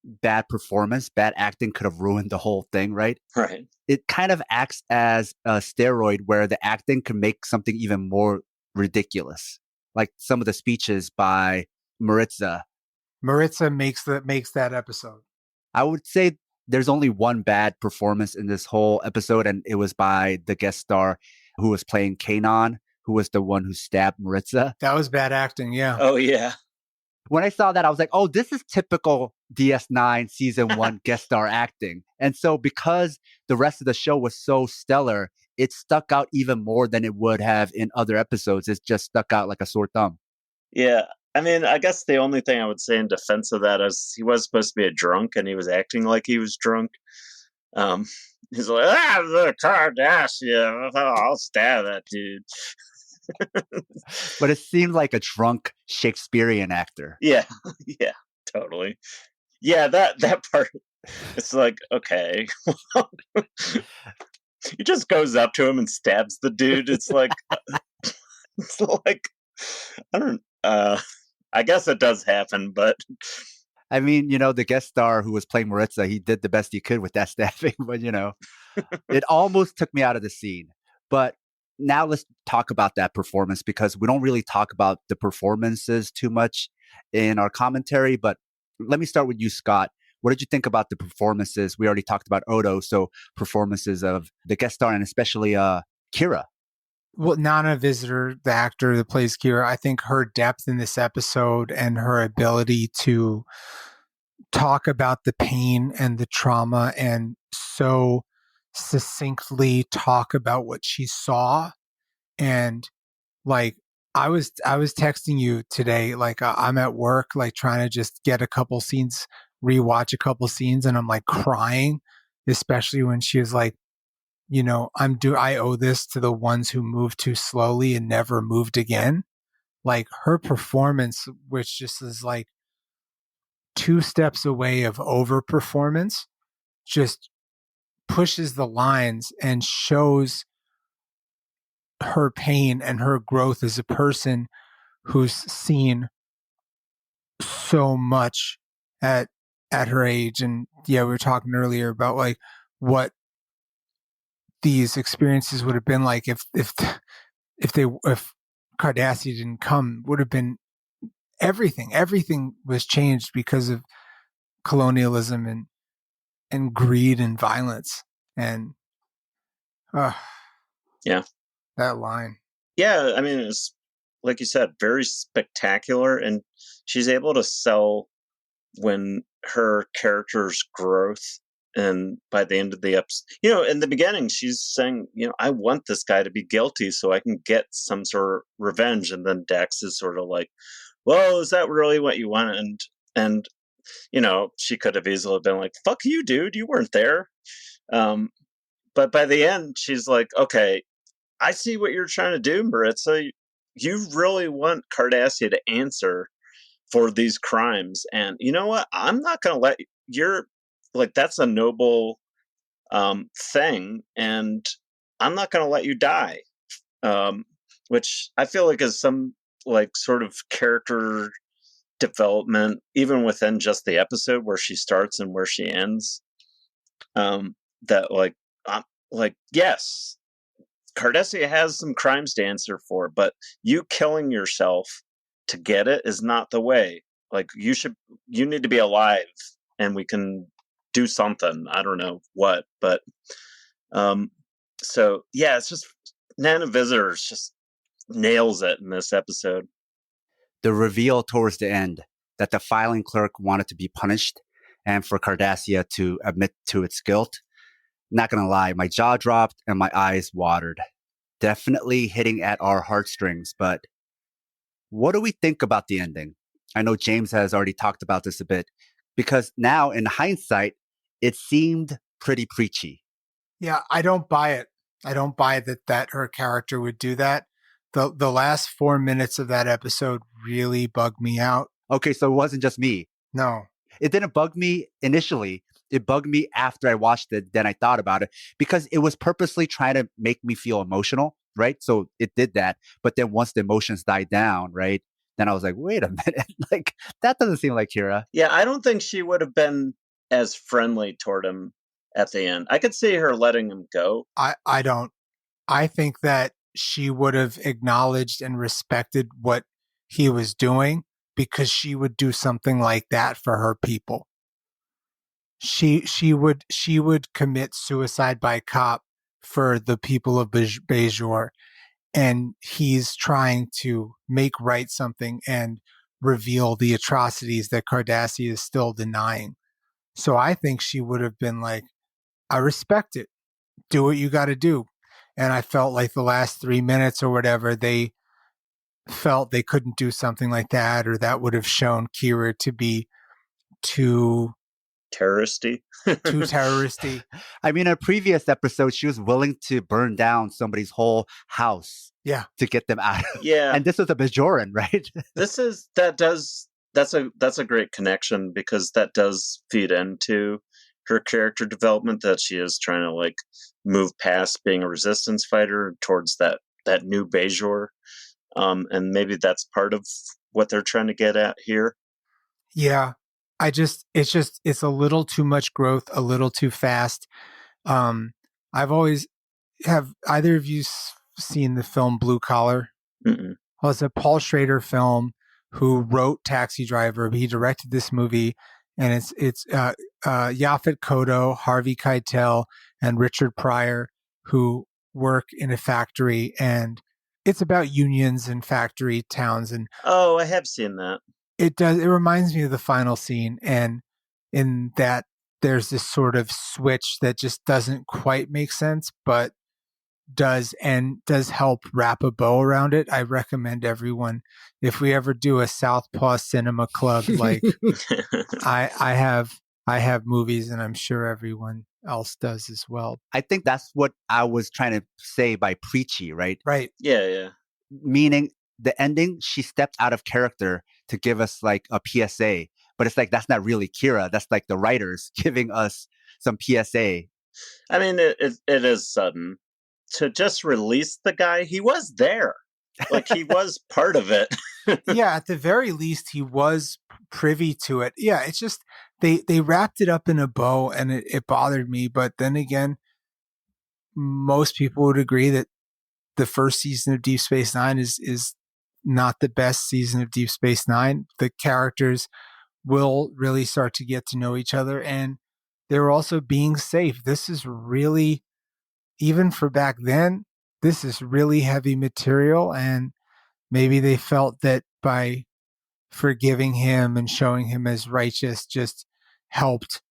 bad performance, bad acting could have ruined the whole thing, right? Right. It kind of acts as a steroid where the acting can make something even more ridiculous. Like some of the speeches by Maritza. Maritza makes that episode. I would say there's only one bad performance in this whole episode, and it was by the guest star who was playing Kanan, who was the one who stabbed Maritza. That was bad acting, yeah. Oh, yeah. When I saw that, I was like, oh, this is typical DS9 season 1 guest star acting. And so because the rest of the show was so stellar, it stuck out even more than it would have in other episodes. It just stuck out like a sore thumb. Yeah. I mean, I guess the only thing I would say in defense of that is he was supposed to be a drunk and he was acting like he was drunk. He's like, the Kardashian, I'll stab that dude. But it seemed like a drunk Shakespearean actor. Yeah, yeah, totally. Yeah, that part, it's like, okay. He just goes up to him and stabs the dude. It's like, I don't, I guess it does happen, but. I mean, the guest star who was playing Maritza, he did the best he could with that stabbing, but it almost took me out of the scene. But now let's talk about that performance, because we don't really talk about the performances too much in our commentary. But let me start with you, Scott. What did you think about the performances? We already talked about Odo, so performances of the guest star and especially Kira. Well, Nana Visitor, the actor that plays Kira, I think her depth in this episode and her ability to talk about the pain and the trauma and so succinctly talk about what she saw. And like, I was texting you today, like I'm at work, like trying to just get a couple scenes, rewatch a couple scenes, and I'm like crying, especially when she was like, I owe this to the ones who moved too slowly and never moved again. Like her performance, which just is like 2 steps away of overperformance, just pushes the lines and shows her pain and her growth as a person who's seen so much at her age. And yeah, we were talking earlier about like what these experiences would have been like if Cardassia didn't come. Would have been everything was changed because of colonialism and greed and violence. And yeah, that line. Yeah, I mean, it's like you said, very spectacular, and she's able to sell when her character's growth. And by the end of the episode, in the beginning, she's saying, I want this guy to be guilty so I can get some sort of revenge. And then Dax is sort of like, well, is that really what you want? And she could have easily been like, fuck you, dude, you weren't there. But by the end, she's like, okay, I see what you're trying to do, Maritza. You really want Cardassia to answer for these crimes. And you know what? I'm not going to let that's a noble thing, and I'm not going to let you die. Which I feel like is some like sort of character development, even within just the episode where she starts and where she ends. That yes, Cardassia has some crimes to answer for, but you killing yourself to get it is not the way. Like you need to be alive, and we can do something. I don't know what, but so yeah, it's just Nana Visitors just nails it in this episode. The reveal towards the end that the filing clerk wanted to be punished and for Cardassia to admit to its guilt. Not gonna lie, my jaw dropped and my eyes watered. Definitely hitting at our heartstrings, but what do we think about the ending? I know James has already talked about this a bit. because now in hindsight, it seemed pretty preachy. Yeah, I don't buy it. I don't buy that her character would do that. The last 4 minutes of that episode really bugged me out. Okay, so it wasn't just me. No. It didn't bug me initially. It bugged me after I watched it. Then I thought about it because it was purposely trying to make me feel emotional, right? So it did that. But then once the emotions died down, right? Then I was like, wait a minute. Like, that doesn't seem like Kira. Yeah, I don't think she would have been as friendly toward him at the end. I could see her letting him go. I don't. I think that she would have acknowledged and respected what he was doing because she would do something like that for her people. She would commit suicide by cop for the people of Bejor, and he's trying to make right something and reveal the atrocities that Cardassia is still denying. So I think she would have been like, I respect it. Do what you got to do. And I felt like the last 3 minutes or whatever, they felt they couldn't do something like that, or that would have shown Kira to be too terroristy. I mean, in a previous episode, she was willing to burn down somebody's whole house to get them out. Yeah. And this was a Bajoran, right? That's a great connection because that does feed into her character development, that she is trying to like move past being a resistance fighter towards that new Bejor. And maybe that's part of what they're trying to get at here. Yeah. It's a little too much growth, a little too fast. Have either of you seen the film Blue Collar? Mm-mm. Well, it's a Paul Schrader film who wrote Taxi Driver. He directed this movie, and it's Yaphet Kotto, Harvey Keitel, and Richard Pryor, who work in a factory, and it's about unions and factory towns. And oh, I have seen that. It reminds me of the final scene, and in that there's this sort of switch that just doesn't quite make sense, but does help wrap a bow around it. I recommend everyone, if we ever do a Southpaw Cinema Club, like I have movies, and I'm sure everyone else does as well. I think that's what I was trying to say by preachy, right? Right. Yeah. Meaning the ending, she stepped out of character to give us like a PSA, but it's like, that's not really Kira. That's like the writers giving us some PSA. I mean, it is sudden to just release the guy. He was there. Like, he was part of it. Yeah, at the very least, he was privy to it. Yeah, it's just, they wrapped it up in a bow, and it bothered me. But then again, most people would agree that the first season of Deep Space Nine is not the best season of Deep Space Nine. The characters will really start to get to know each other, and they're also being safe. This is really, even for back then, this is really heavy material, and maybe they felt that by forgiving him and showing him as righteous just helped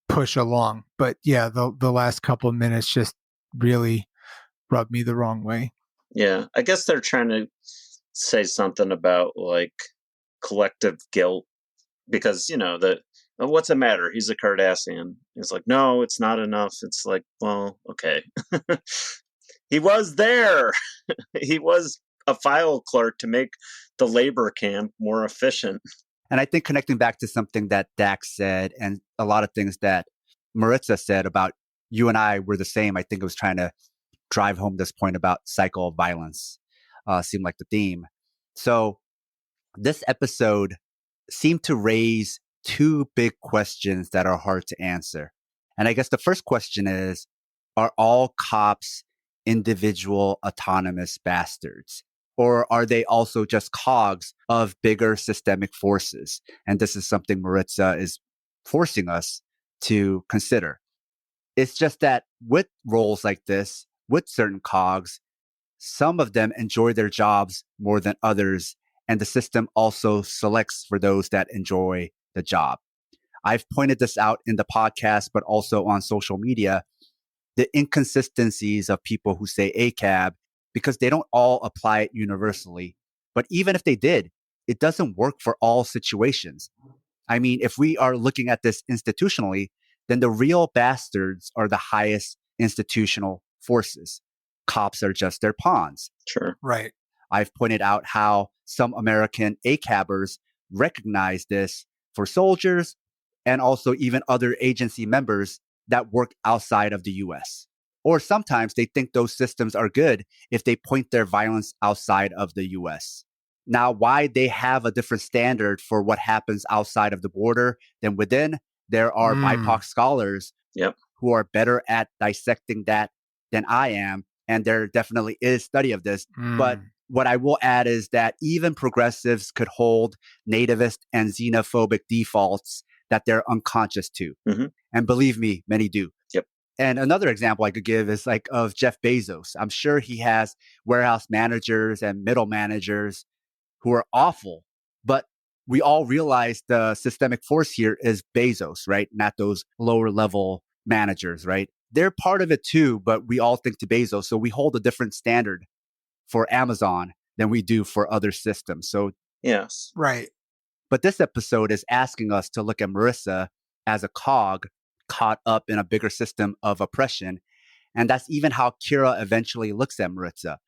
push along. But yeah, the last couple of minutes just really rubbed me the wrong way. Yeah, I guess they're trying to say something about like collective guilt, because what's the matter? He's a Cardassian. It's like, no, it's not enough. It's like, well, okay. He was there. He was a file clerk to make the labor camp more efficient. And I think connecting back to something that Dax said, and a lot of things that Maritza said about you and I were the same. I think it was trying to drive home this point about cycle of violence, seemed like the theme. So this episode seemed to raise two big questions that are hard to answer. And I guess the first question is, are all cops individual autonomous bastards? Or are they also just cogs of bigger systemic forces? And this is something Maritza is forcing us to consider. It's just that with roles like this, with certain cogs, some of them enjoy their jobs more than others, and the system also selects for those that enjoy the job. I've pointed this out in the podcast, but also on social media, the inconsistencies of people who say ACAB, because they don't all apply it universally. But even if they did, it doesn't work for all situations. I mean, if we are looking at this institutionally, then the real bastards are the highest institutional forces. Cops are just their pawns. Sure. Right. I've pointed out how some American ACABers recognize this for soldiers and also even other agency members that work outside of the US. Or sometimes they think those systems are good if they point their violence outside of the US. Now, why they have a different standard for what happens outside of the border than within, there are BIPOC scholars who are better at dissecting that than I am. And there definitely is study of this. But what I will add is that even progressives could hold nativist and xenophobic defaults that they're unconscious to. And believe me, many do. And another example I could give is like of Jeff Bezos. I'm sure he has warehouse managers and middle managers who are awful, but we all realize the systemic force here is Bezos, right? Not those lower level managers, right? They're part of it too, but we all think to Bezos. So we hold a different standard for Amazon than we do for other systems. So, yes. Right. But this episode is asking us to look at Marissa as a cog caught up in a bigger system of oppression. And that's even how Kira eventually looks at Maritza,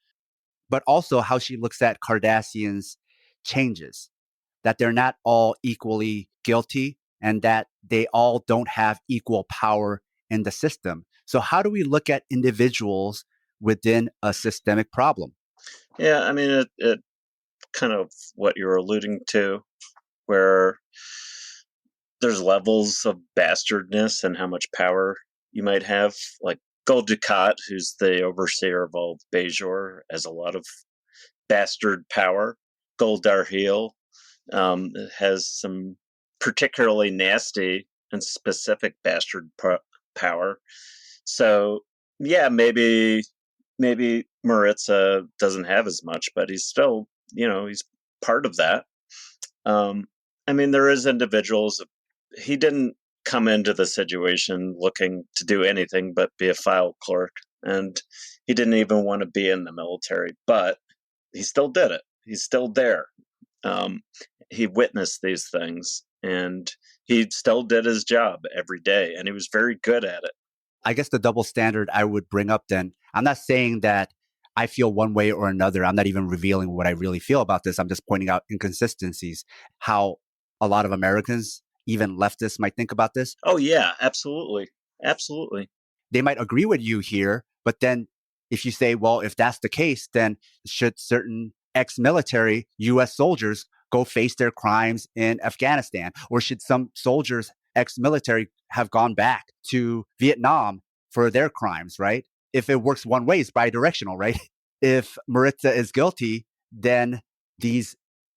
but also how she looks at Cardassians' changes, that they're not all equally guilty and that they all don't have equal power in the system. So how do we look at individuals within a systemic problem? Yeah, I mean, it kind of what you're alluding to, where there's levels of bastardness and how much power you might have. Like Gul Dukat, who's the overseer of all of Bajor, has a lot of bastard power. Gul Darheel has some particularly nasty and specific bastard power. So, yeah, maybe Maritza doesn't have as much, but he's still, he's part of that. I mean, there is individuals. He didn't come into the situation looking to do anything but be a file clerk, and he didn't even want to be in the military, but he still did it. He's still there. He witnessed these things, and he still did his job every day, and he was very good at it. I guess the double standard I would bring up then, I'm not saying that I feel one way or another. I'm not even revealing what I really feel about this. I'm just pointing out inconsistencies, how a lot of Americans, even leftists, might think about this. Oh, yeah, absolutely. Absolutely. They might agree with you here, but then if you say, well, if that's the case, then should certain ex-military U.S. soldiers go face their crimes in Afghanistan? Or should some soldiers, ex-military, have gone back to Vietnam for their crimes, right? If it works one way, it's bidirectional, right? If Maritza is guilty, then these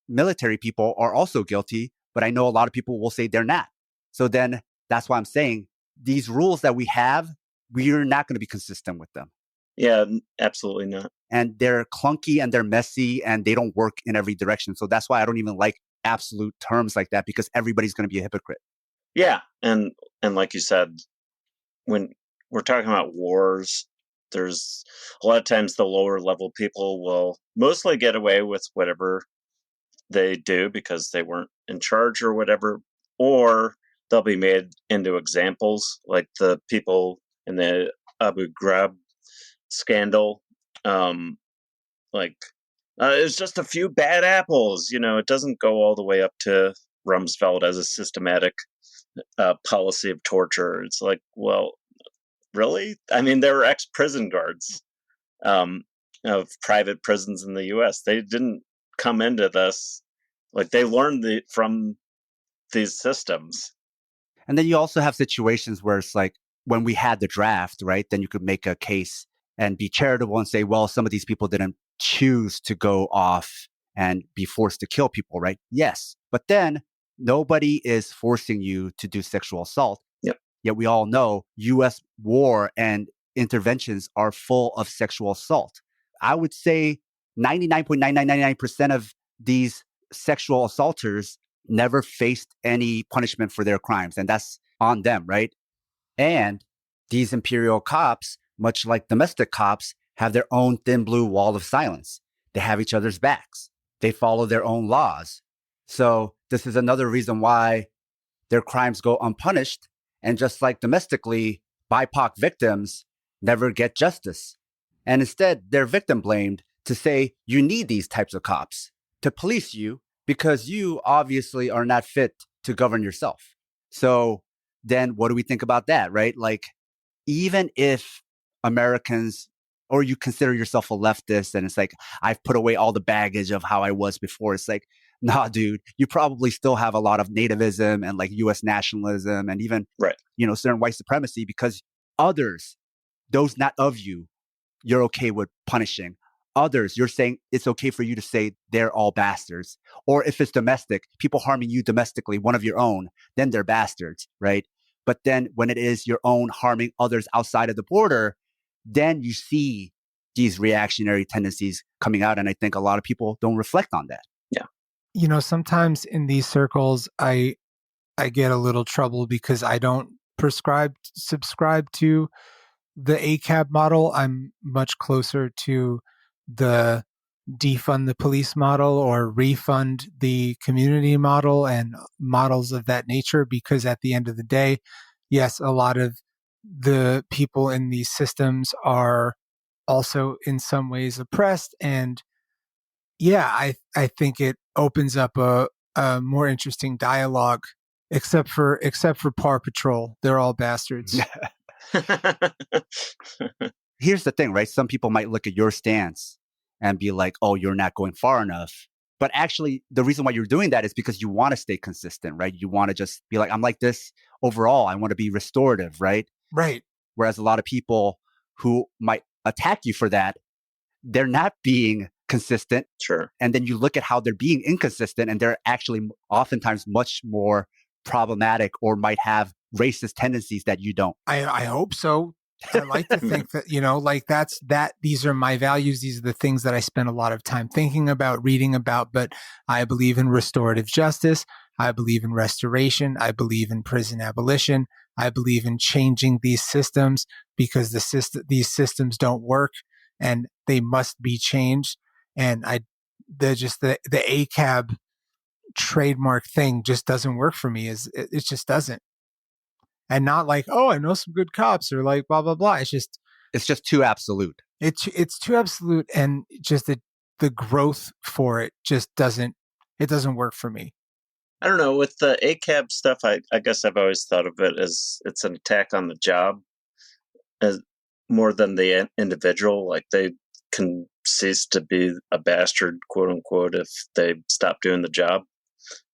military people are also guilty, but I know a lot of people will say they're not. So then that's why I'm saying these rules that we have, we're not going to be consistent with them. Yeah, absolutely not. And they're clunky and they're messy and they don't work in every direction. So that's why I don't even like absolute terms like that, because everybody's going to be a hypocrite. Yeah. And like you said, when we're talking about wars, there's a lot of times the lower level people will mostly get away with whatever they do because they weren't in charge or whatever, or they'll be made into examples, like the people in the Abu Ghraib scandal. It's just a few bad apples. It doesn't go all the way up to Rumsfeld as a systematic policy of torture. It's like, well, really? I mean, there were ex-prison guards of private prisons in the U.S. They didn't come into this. Like, they learned from these systems. And then you also have situations where it's like when we had the draft, right? Then you could make a case and be charitable and say, well, some of these people didn't choose to go off and be forced to kill people, right? Yes. But then nobody is forcing you to do sexual assault. Yep. Yet we all know U.S. war and interventions are full of sexual assault. I would say 99.9999% of these sexual assaulters never faced any punishment for their crimes. And that's on them, right? And these imperial cops, much like domestic cops, have their own thin blue wall of silence. They have each other's backs. They follow their own laws. So this is another reason why their crimes go unpunished. And just like domestically, BIPOC victims never get justice. And instead, they're victim blamed to say you need these types of cops to police you because you obviously are not fit to govern yourself. So then what do we think about that, right? Like, even if Americans, or you consider yourself a leftist and it's like, I've put away all the baggage of how I was before. It's like, nah, dude, you probably still have a lot of nativism and like US nationalism and even, Right. Certain white supremacy because others, those not of you, you're okay with punishing. Others, you're saying it's okay for you to say they're all bastards. Or if it's domestic, people harming you domestically, one of your own, then they're bastards, right? But then when it is your own harming others outside of the border, then you see these reactionary tendencies coming out. And I think a lot of people don't reflect on that. Yeah. Sometimes in these circles, I get a little trouble because I don't subscribe to the ACAB model. I'm much closer to the defund the police model or refund the community model and models of that nature, because at the end of the day, yes, a lot of the people in these systems are also in some ways oppressed. And yeah, I think it opens up a more interesting dialogue, except for Paw Patrol. They're all bastards. Here's the thing, right? Some people might look at your stance and be like, oh, you're not going far enough. But actually, the reason why you're doing that is because you want to stay consistent, right? You want to just be like, I'm like this overall. I want to be restorative, right? Right. Whereas a lot of people who might attack you for that, they're not being consistent. Sure. And then you look at how they're being inconsistent and they're actually oftentimes much more problematic or might have racist tendencies that you don't. I hope so. I like to think that, these are my values. These are the things that I spend a lot of time thinking about, reading about, but I believe in restorative justice. I believe in restoration. I believe in prison abolition. I believe in changing these systems because these systems don't work and they must be changed. And the ACAB trademark thing just doesn't work for me. It just doesn't. And not like, oh, I know some good cops or like blah, blah, blah. It's just too absolute. It's too absolute. And just the growth for it just doesn't work for me. I don't know. With the ACAB stuff, I guess I've always thought of it as it's an attack on the job as more than the individual. Like they can cease to be a bastard, quote unquote, if they stop doing the job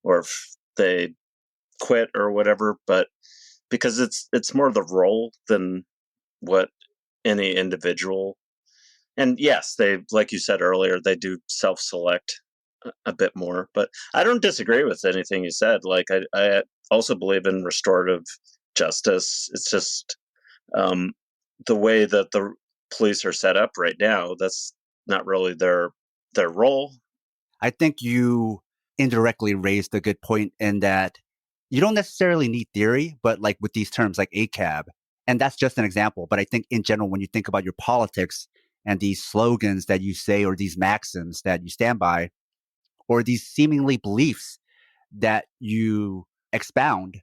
or if they quit or whatever. But because it's more the role than what any individual. And yes, they, like you said earlier, they do self-select a bit more. But I don't disagree with anything you said. Like I also believe in restorative justice. It's just the way that the police are set up right now. That's not really their role. I think you indirectly raised a good point in that you don't necessarily need theory, but like with these terms like ACAB, and that's just an example. But I think in general, when you think about your politics and these slogans that you say, or these maxims that you stand by, or these seemingly beliefs that you expound,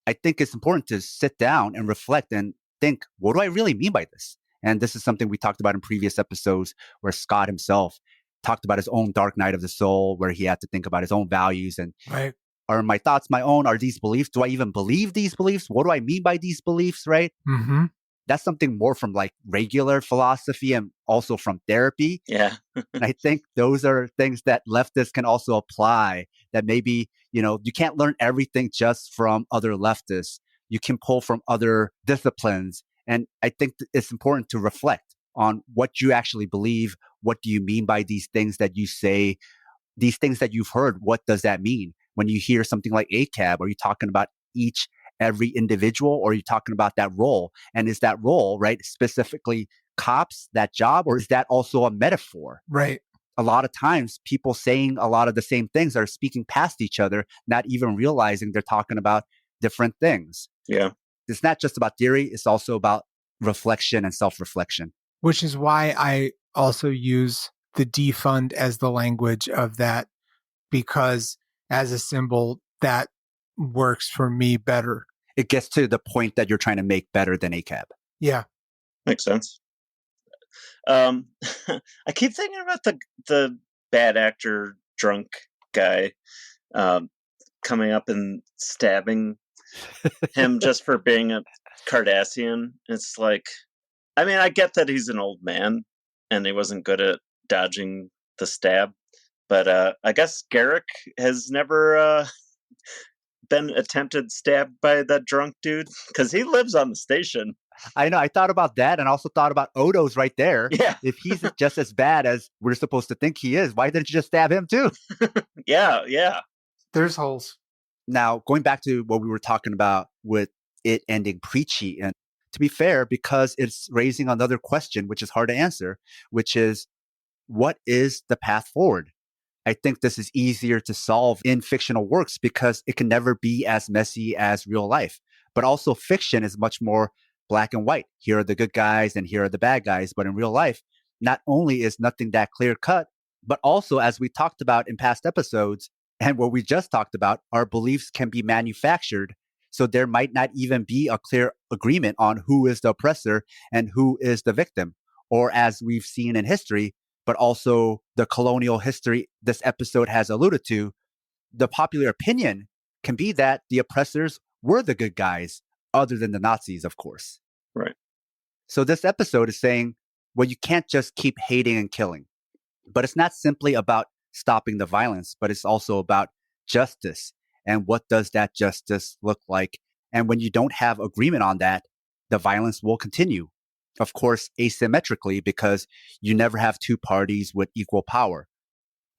I think it's important to sit down and reflect and think, what do I really mean by this? And this is something we talked about in previous episodes where Scott himself talked about his own dark night of the soul, where he had to think about his own values and right. Are my thoughts my own? Are these beliefs? Do I even believe these beliefs? What do I mean by these beliefs, right? Mm-hmm. That's something more from like regular philosophy and also from therapy. Yeah. And I think those are things that leftists can also apply, that maybe, you can't learn everything just from other leftists. You can pull from other disciplines. And I think it's important to reflect on what you actually believe. What do you mean by these things that you say? These things that you've heard, what does that mean? When you hear something like ACAB, are you talking about every individual, or are you talking about that role? And is that role, right, specifically cops, that job, or is that also a metaphor? Right. A lot of times people saying a lot of the same things are speaking past each other, not even realizing they're talking about different things. Yeah. It's not just about theory. It's also about reflection and self-reflection. Which is why I also use the defund as the language of that, because as a symbol, that works for me better. It gets to the point that you're trying to make better than ACAB. Yeah. Makes sense. I keep thinking about the bad actor drunk guy coming up and stabbing him just for being a Cardassian. It's like, I mean, I get that he's an old man and he wasn't good at dodging the stab, but I guess Garrick has never been attempted stabbed by that drunk dude because he lives on the station. I know. I thought about that and also thought about Odo's right there. Yeah. If he's just as bad as we're supposed to think he is, why didn't you just stab him too? Yeah. There's holes. Now, going back to what we were talking about with it ending preachy, and to be fair, because it's raising another question, which is hard to answer, which is, what is the path forward? I think this is easier to solve in fictional works because it can never be as messy as real life. But also fiction is much more black and white. Here are the good guys and here are the bad guys. But in real life, not only is nothing that clear cut, but also, as we talked about in past episodes and what we just talked about, our beliefs can be manufactured. So there might not even be a clear agreement on who is the oppressor and who is the victim. Or as we've seen in history, but also the colonial history this episode has alluded to, the popular opinion can be that the oppressors were the good guys, other than the Nazis, of course. Right. So this episode is saying, well, you can't just keep hating and killing. But it's not simply about stopping the violence, but it's also about justice. And what does that justice look like? And when you don't have agreement on that, the violence will continue. Of course, asymmetrically, because you never have two parties with equal power.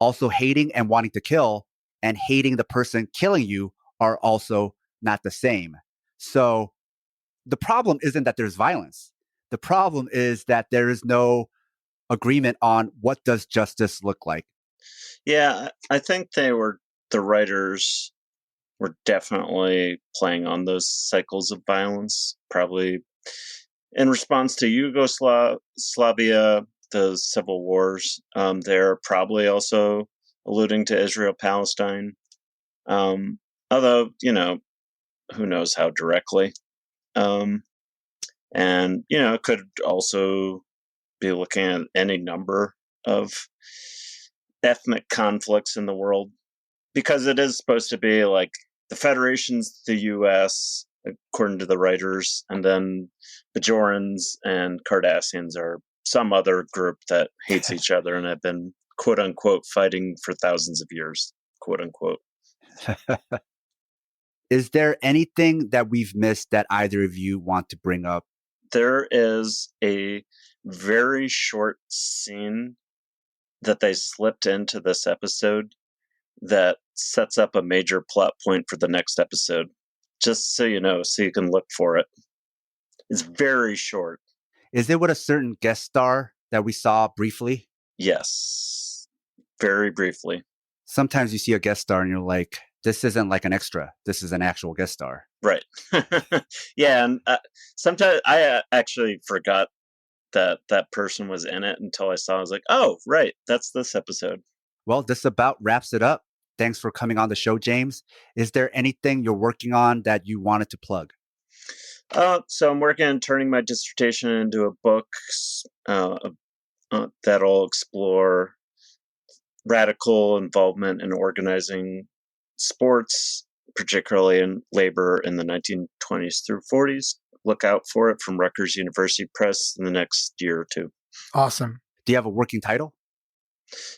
Also, hating and wanting to kill and hating the person killing you are also not the same. So the problem isn't that there's violence. The problem is that there is no agreement on what does justice look like. Yeah, I think the writers were definitely playing on those cycles of violence, probably in response to Yugoslavia, the civil wars. They're probably also alluding to Israel-Palestine. Although, who knows how directly. And, it could also be looking at any number of ethnic conflicts in the world, because it is supposed to be like the Federation's the U.S., according to the writers, and then Bajorans and Cardassians are some other group that hates each other and have been, quote unquote, fighting for thousands of years, quote unquote. Is there anything that we've missed that either of you want to bring up? There is a very short scene that they slipped into this episode that sets up a major plot point for the next episode. Just so you know, so you can look for it. It's very short. Is it with a certain guest star that we saw briefly? Yes. Very briefly. Sometimes you see a guest star and you're like, this isn't like an extra. This is an actual guest star. Right. Yeah, and sometimes I actually forgot that person was in it until I saw it. I was like, oh, right, that's this episode. Well, this about wraps it up. Thanks for coming on the show, James. Is there anything you're working on that you wanted to plug? So I'm working on turning my dissertation into a book that'll explore radical involvement in organizing sports, particularly in labor in the 1920s through 40s. Look out for it from Rutgers University Press in the next year or two. Awesome. Do you have a working title?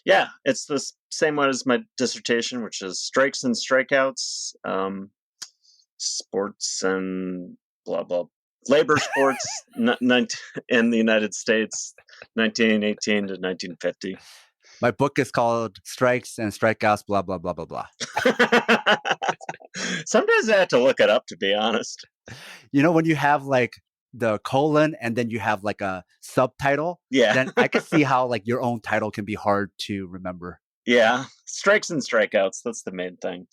Yeah, it's the same one as my dissertation, which is Strikes and Strikeouts, Sports and blah, blah. Labor sports in the United States, 1918 to 1950. My book is called Strikes and Strikeouts, blah, blah, blah, blah, blah. Sometimes I have to look it up, to be honest. When you have like the colon and then you have like a subtitle, then I can see how like your own title can be hard to remember. Yeah, Strikes and Strikeouts, that's the main thing.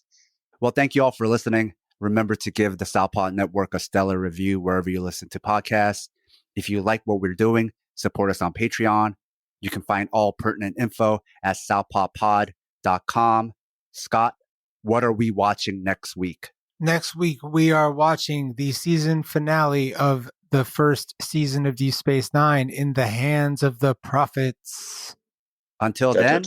Well, thank you all for listening. Remember to give the Southpaw Network a stellar review wherever you listen to podcasts. If you like what we're doing, support us on Patreon. You can find all pertinent info at southpawpod.com. Scott, what are we watching next week? Next week, we are watching the season finale of the first season of Deep Space Nine, In the Hands of the Prophets. Until then,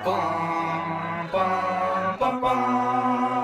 Bum, bum, bum, bum.